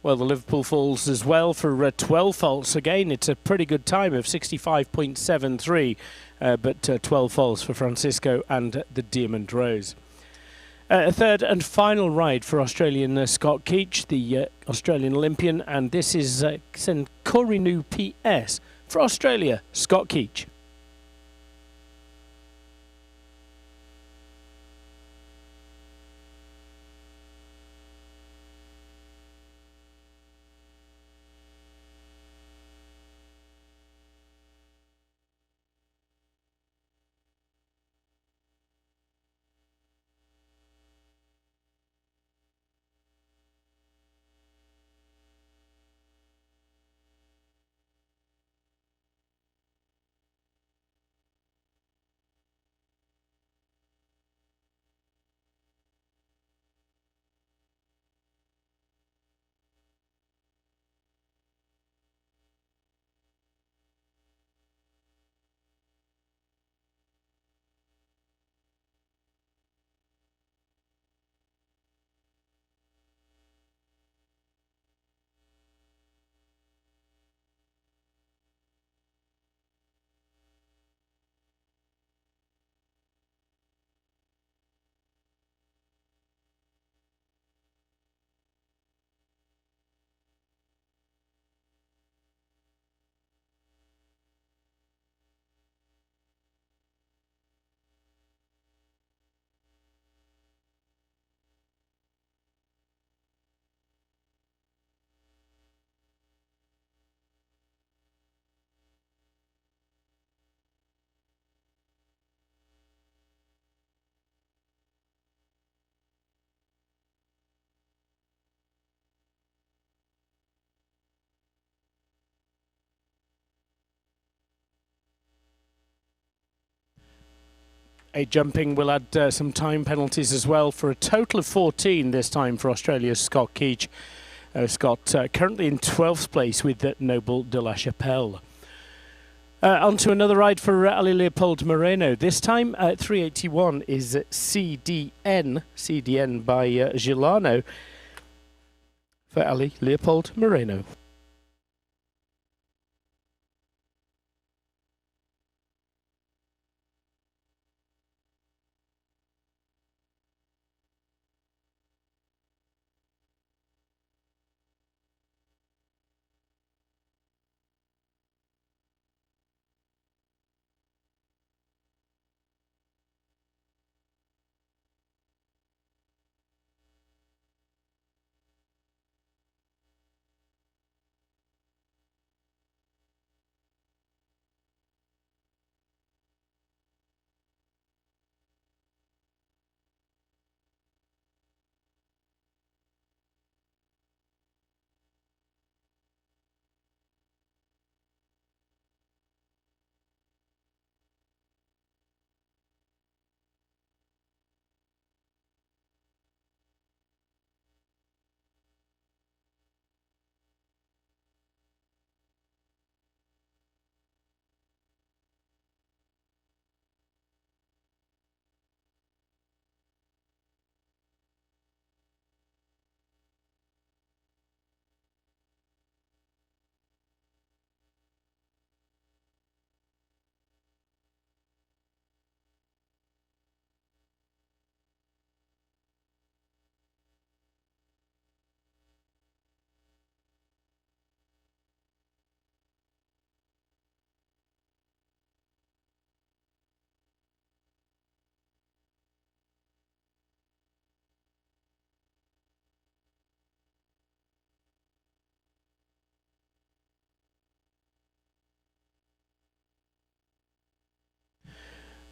Well, the Liverpool falls as well for 12 faults. Again, it's a pretty good time of 65.73, but 12 faults for Francisco and the Diamond Rose. A third and final ride for Australian Scott Keach, the Australian Olympian, and this is Senkorinu PS for Australia, Scott Keach. Jumping will add some time penalties as well, for a total of 14 this time for Australia's Scott Keach. Scott currently in 12th place with Noble de la Chapelle. On to another ride for Ali Leopold Moreno. This time 381 is CDN by Gilano for Ali Leopold Moreno.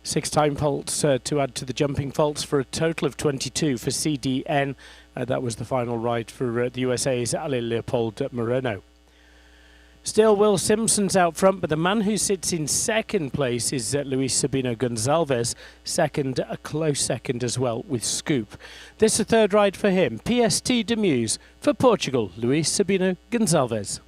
Six time faults to add to the jumping faults, for a total of 22 for CDN. That was the final ride for the USA's Ali Leopold Moreno. Still, Will Simpson's out front, but the man who sits in second place is Luis Sabino Gonçalves. Second, a close second as well with Scoop. This is the third ride for him. PST de Muse for Portugal, Luis Sabino Gonçalves.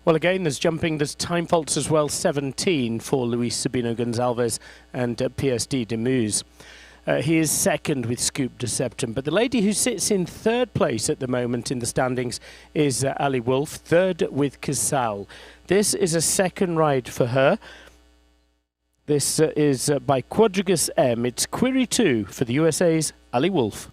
Well, again, there's jumping, there's time faults as well, 17 for Luis Sabino Gonçalves and PSD de Muse. He is second with Scoop de Septem. But the lady who sits in third place at the moment in the standings is Ali Wolf, third with Casal. This is a second ride for her. This is by Quadrigus M. It's Query 2 for the USA's Ali Wolf.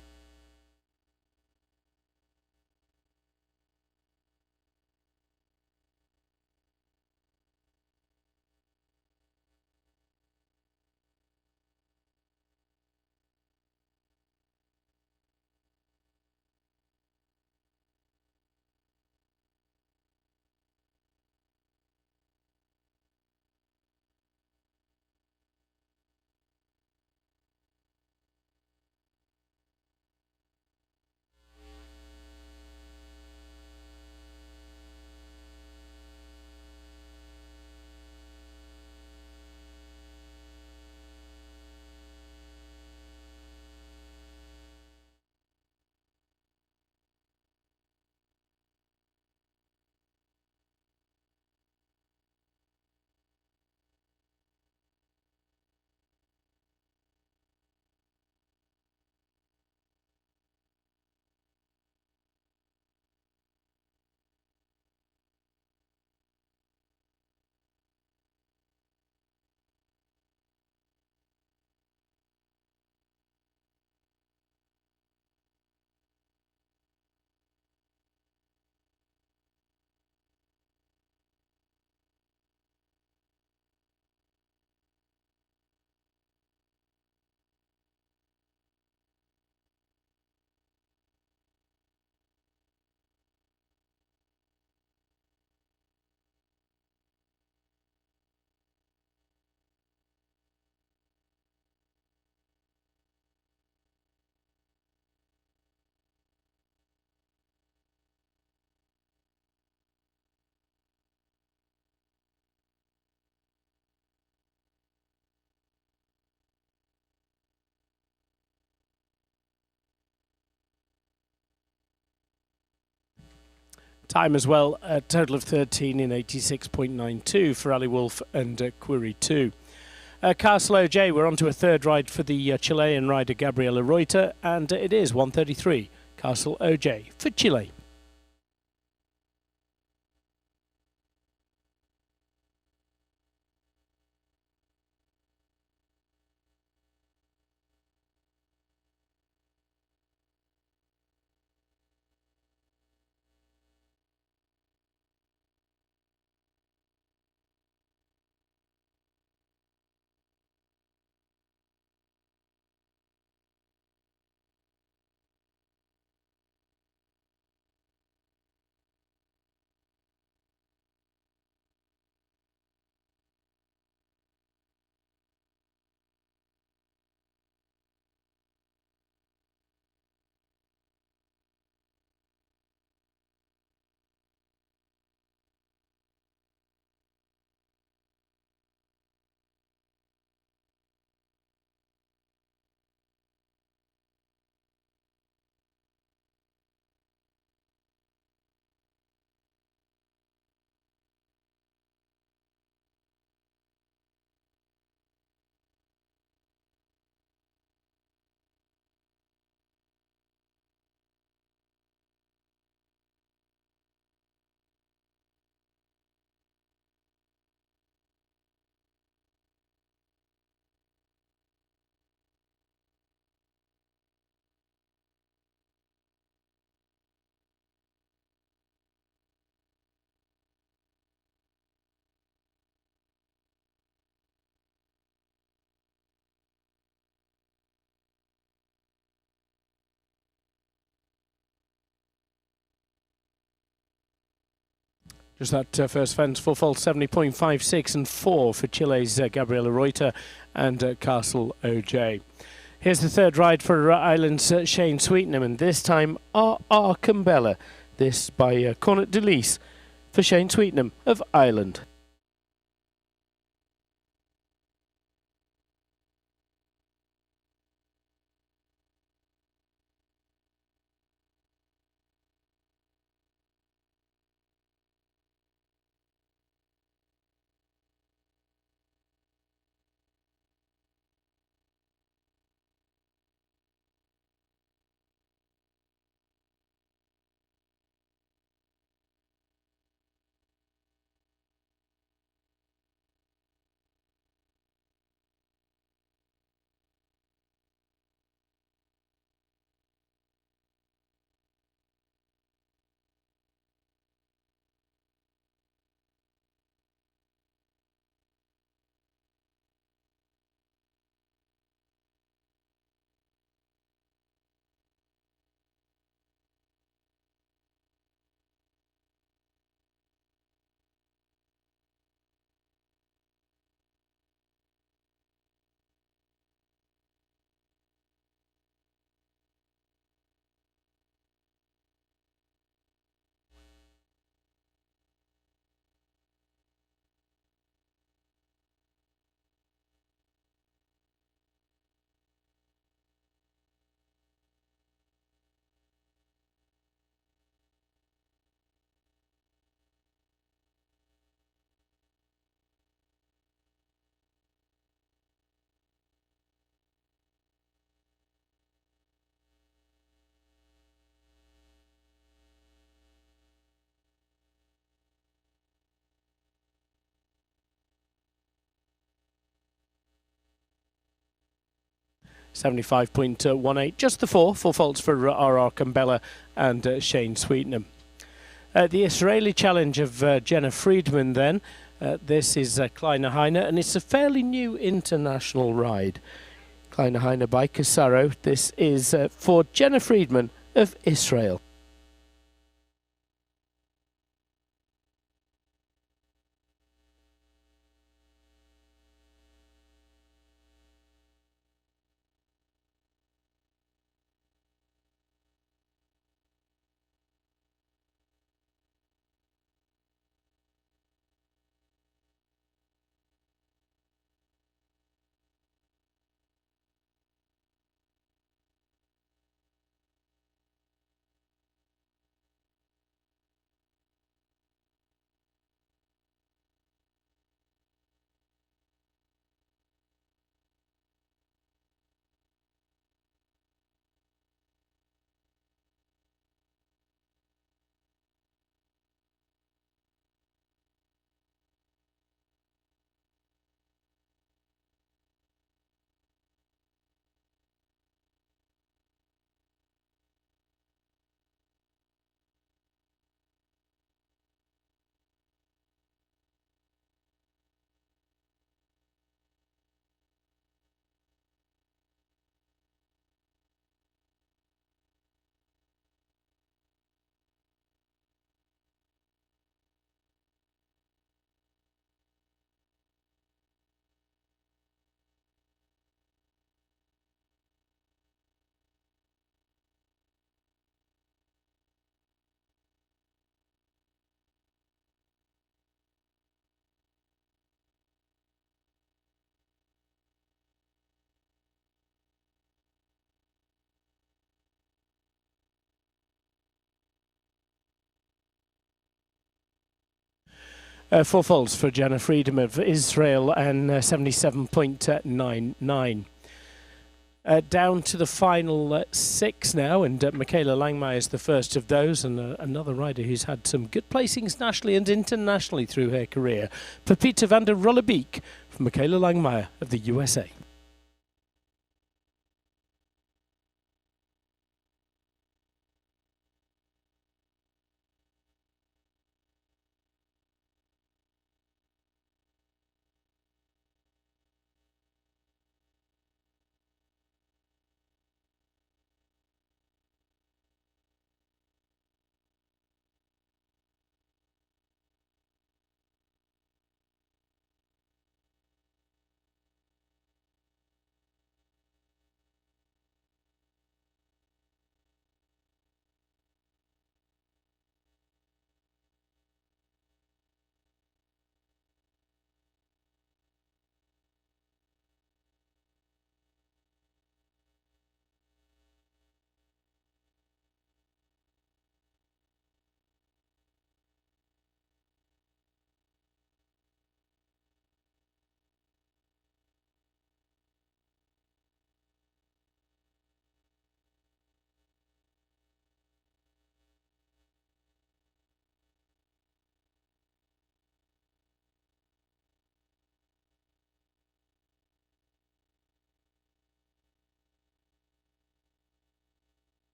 Time as well, a total of 13 in 86.92 for Ali Wolf and Query 2. Castle OJ, we're on to a third ride for the Chilean rider Gabriela Reuter, and it is 133. Castle OJ for Chile. Just that first fence, full fault 70.56 and 4 for Chile's Gabriela Reuter and Castle OJ. Here's the third ride for Ireland's Shane Sweetnam, and this time R.R. Cumbella. This by Cornet DeLise for Shane Sweetnam of Ireland. 75.18. Just the four faults for R.R. Kambella and Shane Sweetnam. The Israeli challenge of Jenna Friedman then. This is Kleine Heine, and it's a fairly new international ride. Kleine Heine by Casaro. This is for Jenna Friedman of Israel. Four faults for Jenna Friedman of Israel and 77.99. Down to the final six now, and Michaela Langmeier is the first of those, and another rider who's had some good placings nationally and internationally through her career. Pepita van der Rollebeek from Michaela Langmeier of the USA.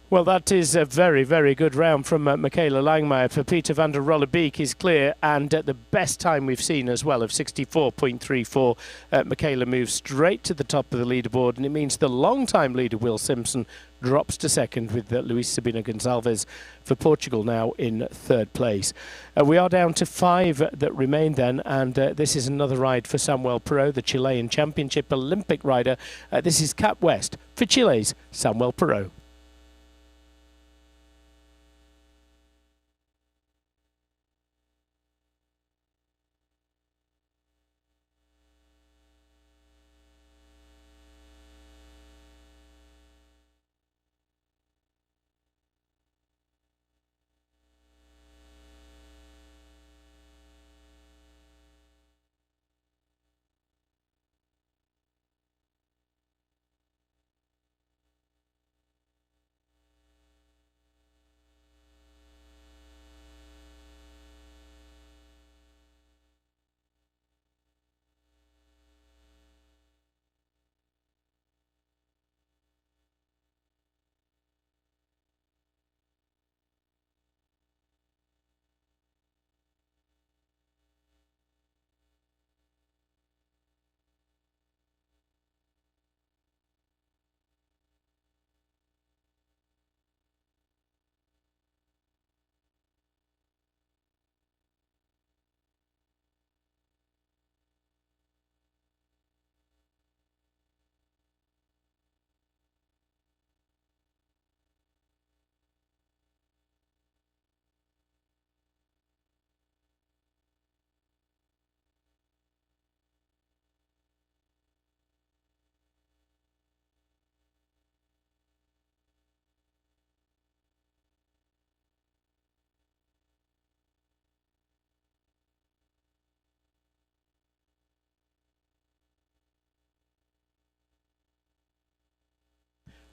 Well, that is a very, very good round from Michaela Langmeier. For Peter van der Rollebeek is clear, and at the best time we've seen as well of 64.34. Michaela moves straight to the top of the leaderboard, and it means the long-time leader, Will Simpson, drops to second with Luis Sabina Gonçalves for Portugal now in third place. We are down to five that remain then, and this is another ride for Samuel Perot, the Chilean Championship Olympic rider. This is Cap West for Chile's Samuel Perot.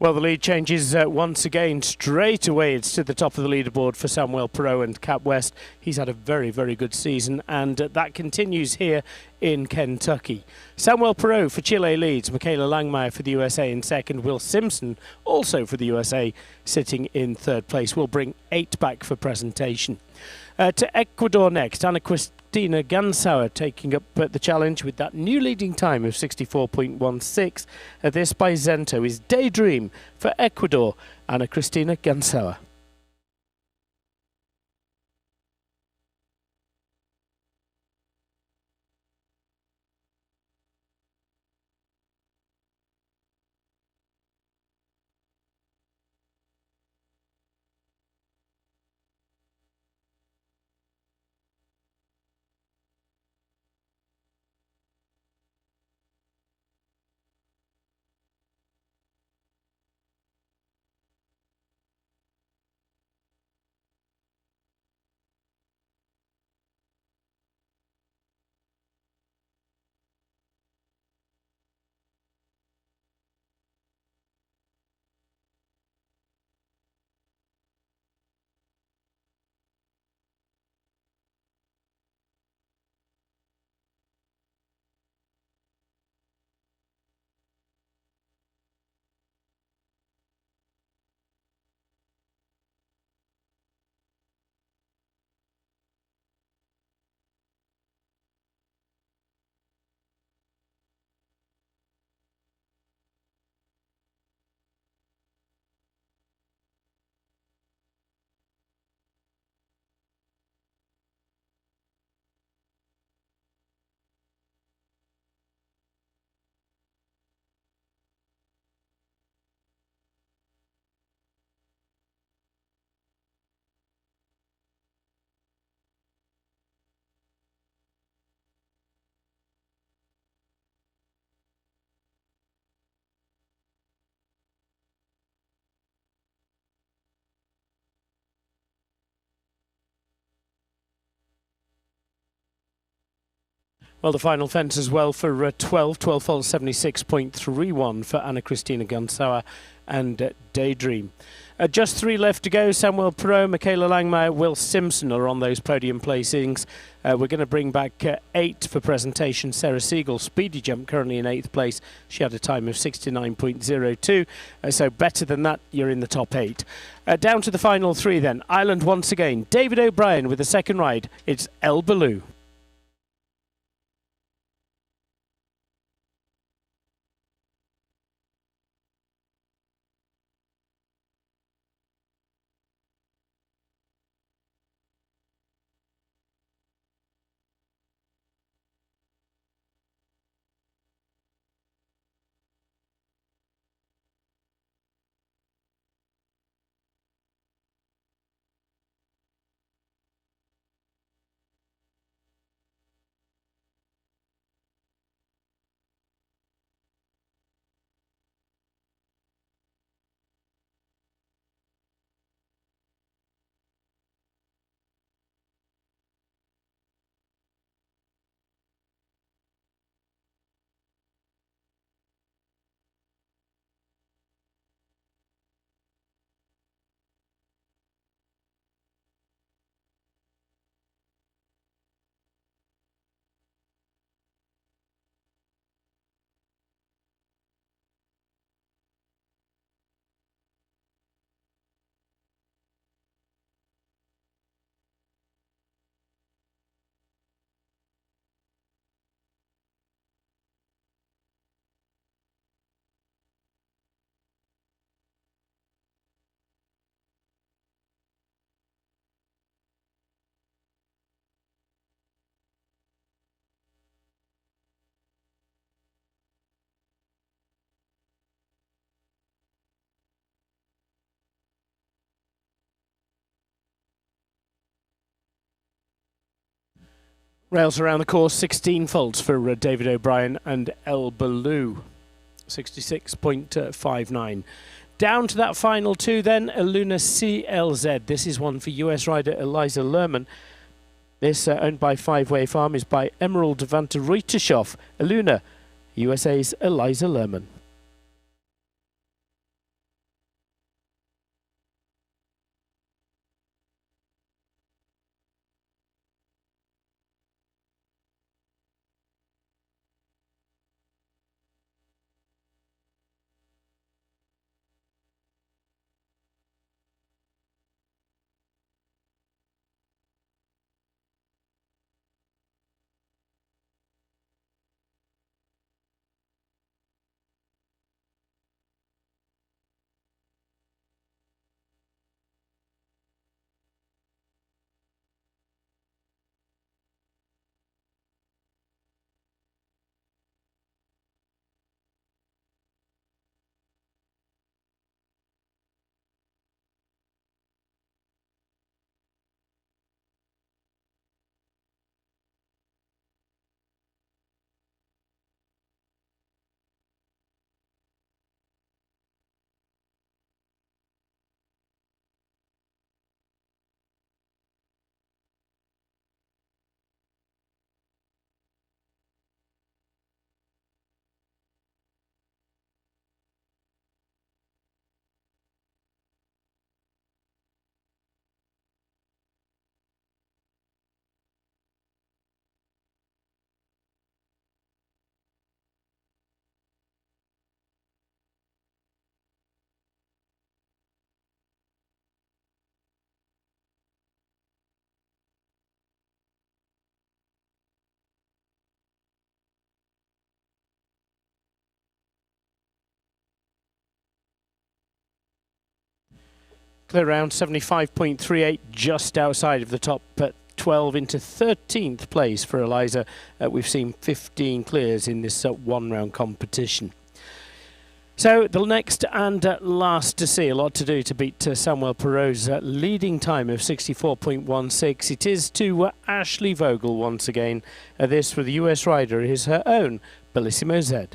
Well, the lead changes once again straight away. It's to the top of the leaderboard for Samuel Perot and Cap West. He's had a very, very good season, and that continues here in Kentucky. Samuel Perot for Chile leads. Michaela Langmeier for the USA in second. Will Simpson, also for the USA, sitting in third place. We'll bring 8 back for presentation. To Ecuador next. Ana Cristina Gansauer taking up the challenge with that new leading time of 64.16. This by Zento is Daydream for Ecuador. Ana Cristina Gansauer. Well, the final fence as well for 12 fault 76.31 for Ana Cristina Gansauer and Daydream. Just 3 left to go. Samuel Perot, Michaela Langmeier, Will Simpson are on those podium placings. We're going to bring back 8 for presentation. Sarah Siegel, speedy jump, currently in 8th place. She had a time of 69.02. So better than that, you're in the top 8. Down to the final 3 then. Ireland once again. David O'Brien with the second ride. It's El Baloo. Rails around the course, 16 faults for David O'Brien and El Baloo, 66.59. Down to that final 2 then, Eluna CLZ. This is one for US rider Eliza Lerman. This, owned by Five Way Farm, is by Emerald Vanta Reutershoff. Eluna, USA's Eliza Lerman. Clear round 75.38, just outside of the top 12 into 13th place for Eliza. We've seen 15 clears in this one-round competition. So the next and last to see, a lot to do to beat Samuel Perot's leading time of 64.16. It is to Ashley Vogel once again. This for the US rider is her own Bellissimo Z.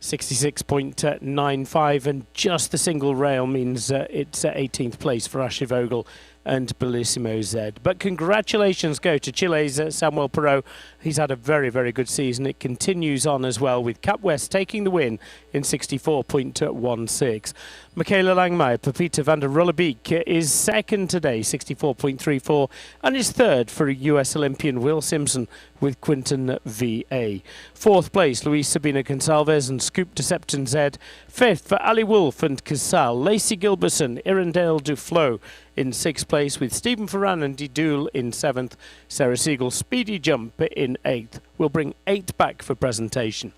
66.95, and just the single rail means it's 18th place for Ashley Vogel and Bellissimo Z. But congratulations go to Chile's Samuel Perot. He's had a very, very good season. It continues on as well, with Cap West taking the win in 64.16. Michaela Langmeier, Pepita van der Rollebeek is second today, 64.34, and is third for US Olympian Will Simpson with Quinton VA. Fourth place, Luis Sabina Gonçalves and Scoop Deception Z. Fifth for Ali Wolf and Casal, Lacey Gilberson, Irondale Duflo in sixth place, with Stephen Ferran and Didoul in seventh. Sarah Siegel Speedy Jump in eighth. We'll bring 8 back for presentation.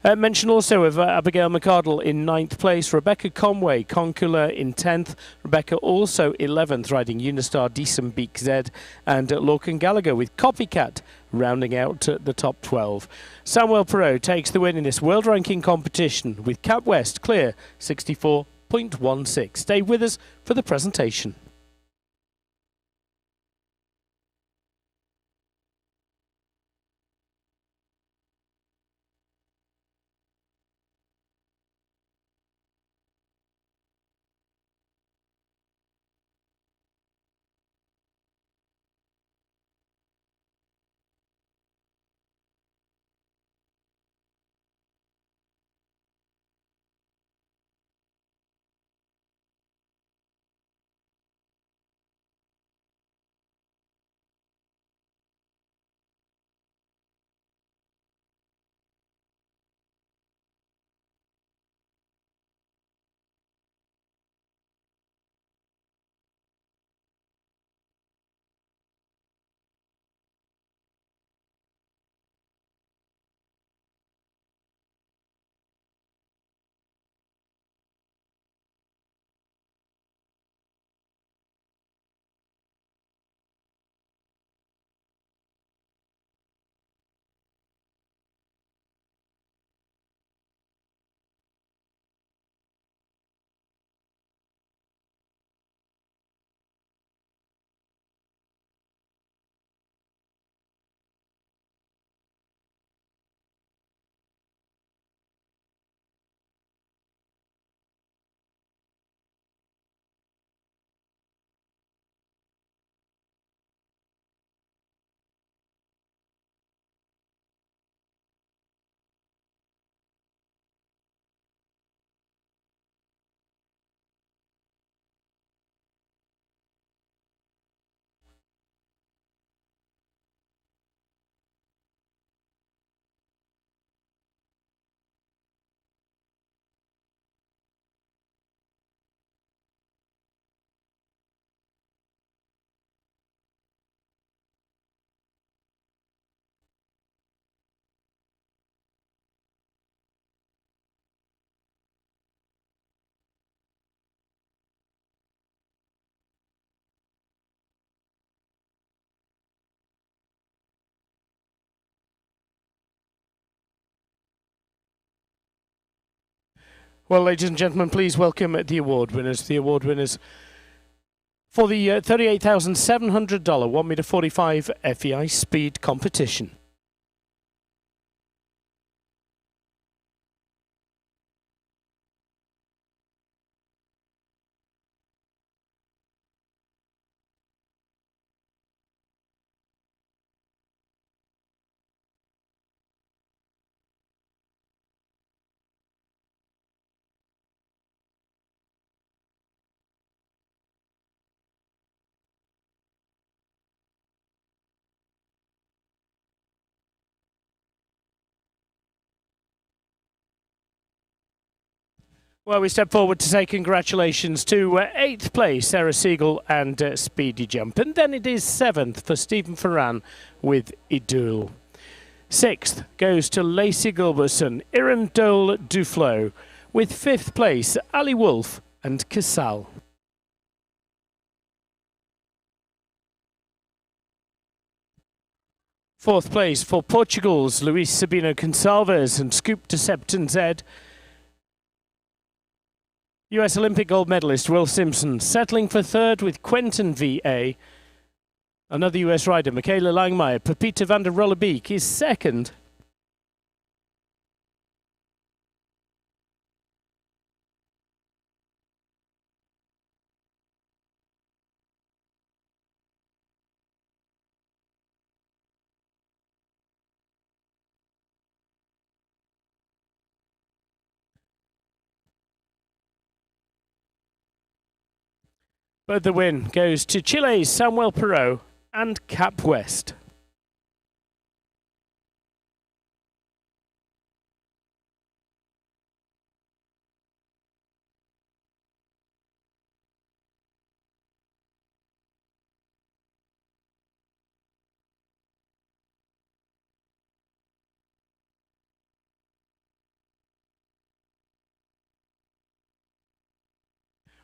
Mention also of Abigail McArdle in 9th place, Rebecca Conway, Concula in 10th, Rebecca also 11th, riding Unistar Decembeek Z, and Lorcan Gallagher with Copycat rounding out the top 12. Samuel Perot takes the win in this world ranking competition with Cap West clear 64.16. Stay with us for the presentation. Well, ladies and gentlemen, please welcome the award winners. The award winners for the $38,700 1 meter 45 FEI Speed competition. Well, we step forward to say congratulations to 8th place, Sarah Siegel and Speedy Jump. And then it is 7th for Stephen Ferran with Idul. 6th goes to Lacey Gilbertson, Irendole Duflo. With 5th place, Ali Wolf and Casal. Fourth place for Portugal's Luis Sabino Gonçalves and Scoop de Septon Z. US Olympic gold medalist Will Simpson settling for third with Quentin VA. Another US rider, Michaela Langmeier, Pepita van der Rollebeek is second. But the win goes to Chile's Samuel Perot and Cap West.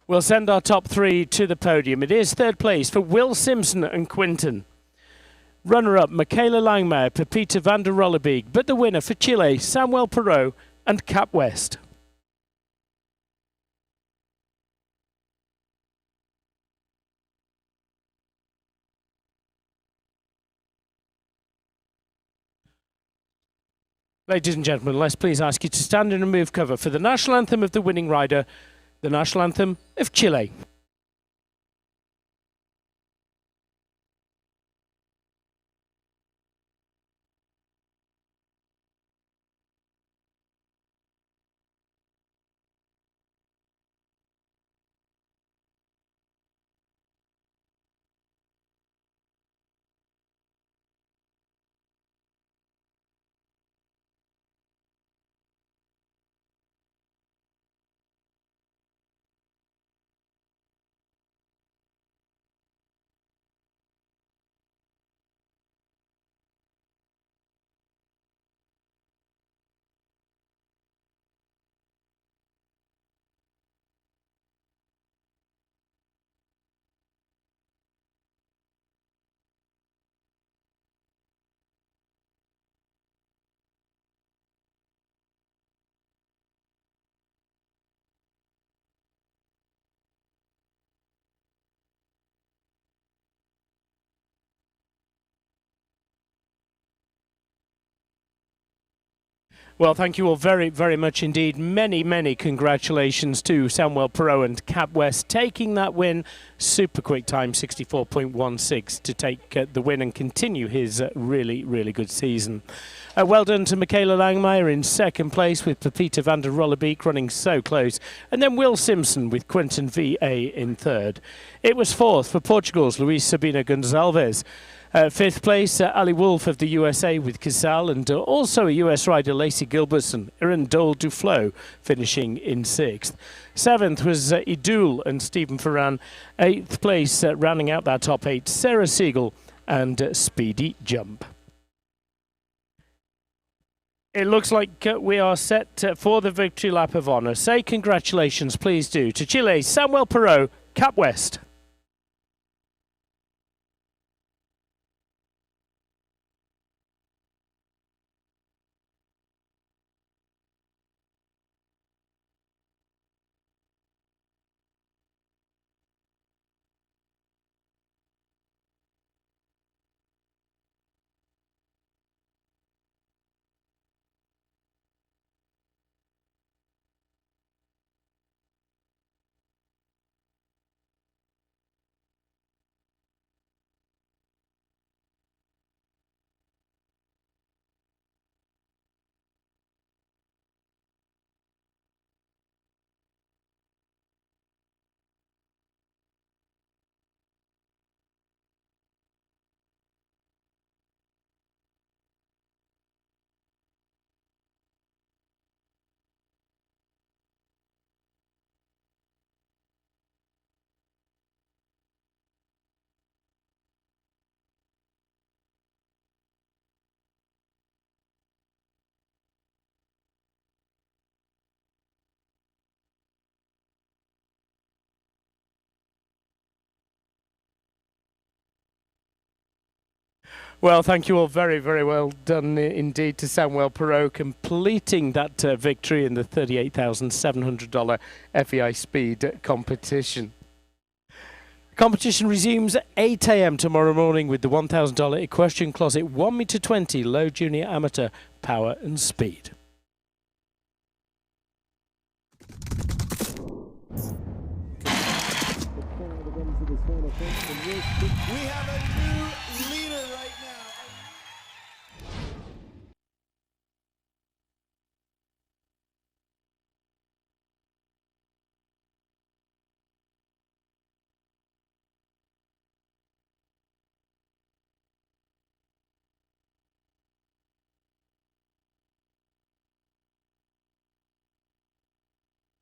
We'll send our top three to the podium. It is third place for Will Simpson and Quinton. Runner-up, Michaela Langmeier, Pepita van der Rollebeek. But the winner for Chile, Samuel Perot and Cap West. Ladies and gentlemen, let's please ask you to stand and remove cover for the national anthem of the winning rider, the national anthem of Chile. Well, thank you all very, very much indeed. Many, many congratulations to Samuel Perot and Cap West taking that win. Super quick time, 64.16 to take the win and continue his really, really good season. Well done to Michaela Langmeier in second place with Pepita van der Rollebeek running so close. And then Will Simpson with Quentin VA in third. It was fourth for Portugal's Luis Sabino Gonçalves. Fifth place, Ali Wolf of the USA with Casal, and also a US rider, Lacey Gilbertson, Irendole Duflo, finishing in sixth. Seventh was Idul and Stephen Ferran. Eighth place, rounding out that top eight, Sarah Siegel and Speedy Jump. It looks like we are set for the victory lap of honour. Say congratulations, please do, to Chile's Samuel Perot, Cap West. Well, thank you all. Very, very well done indeed to Samuel Perot, completing that victory in the $38,700 FEI Speed competition. Competition resumes at 8 a.m. tomorrow morning with the $1,000 Equestrian Closet 1m20 low junior amateur power and speed. We have a new leader.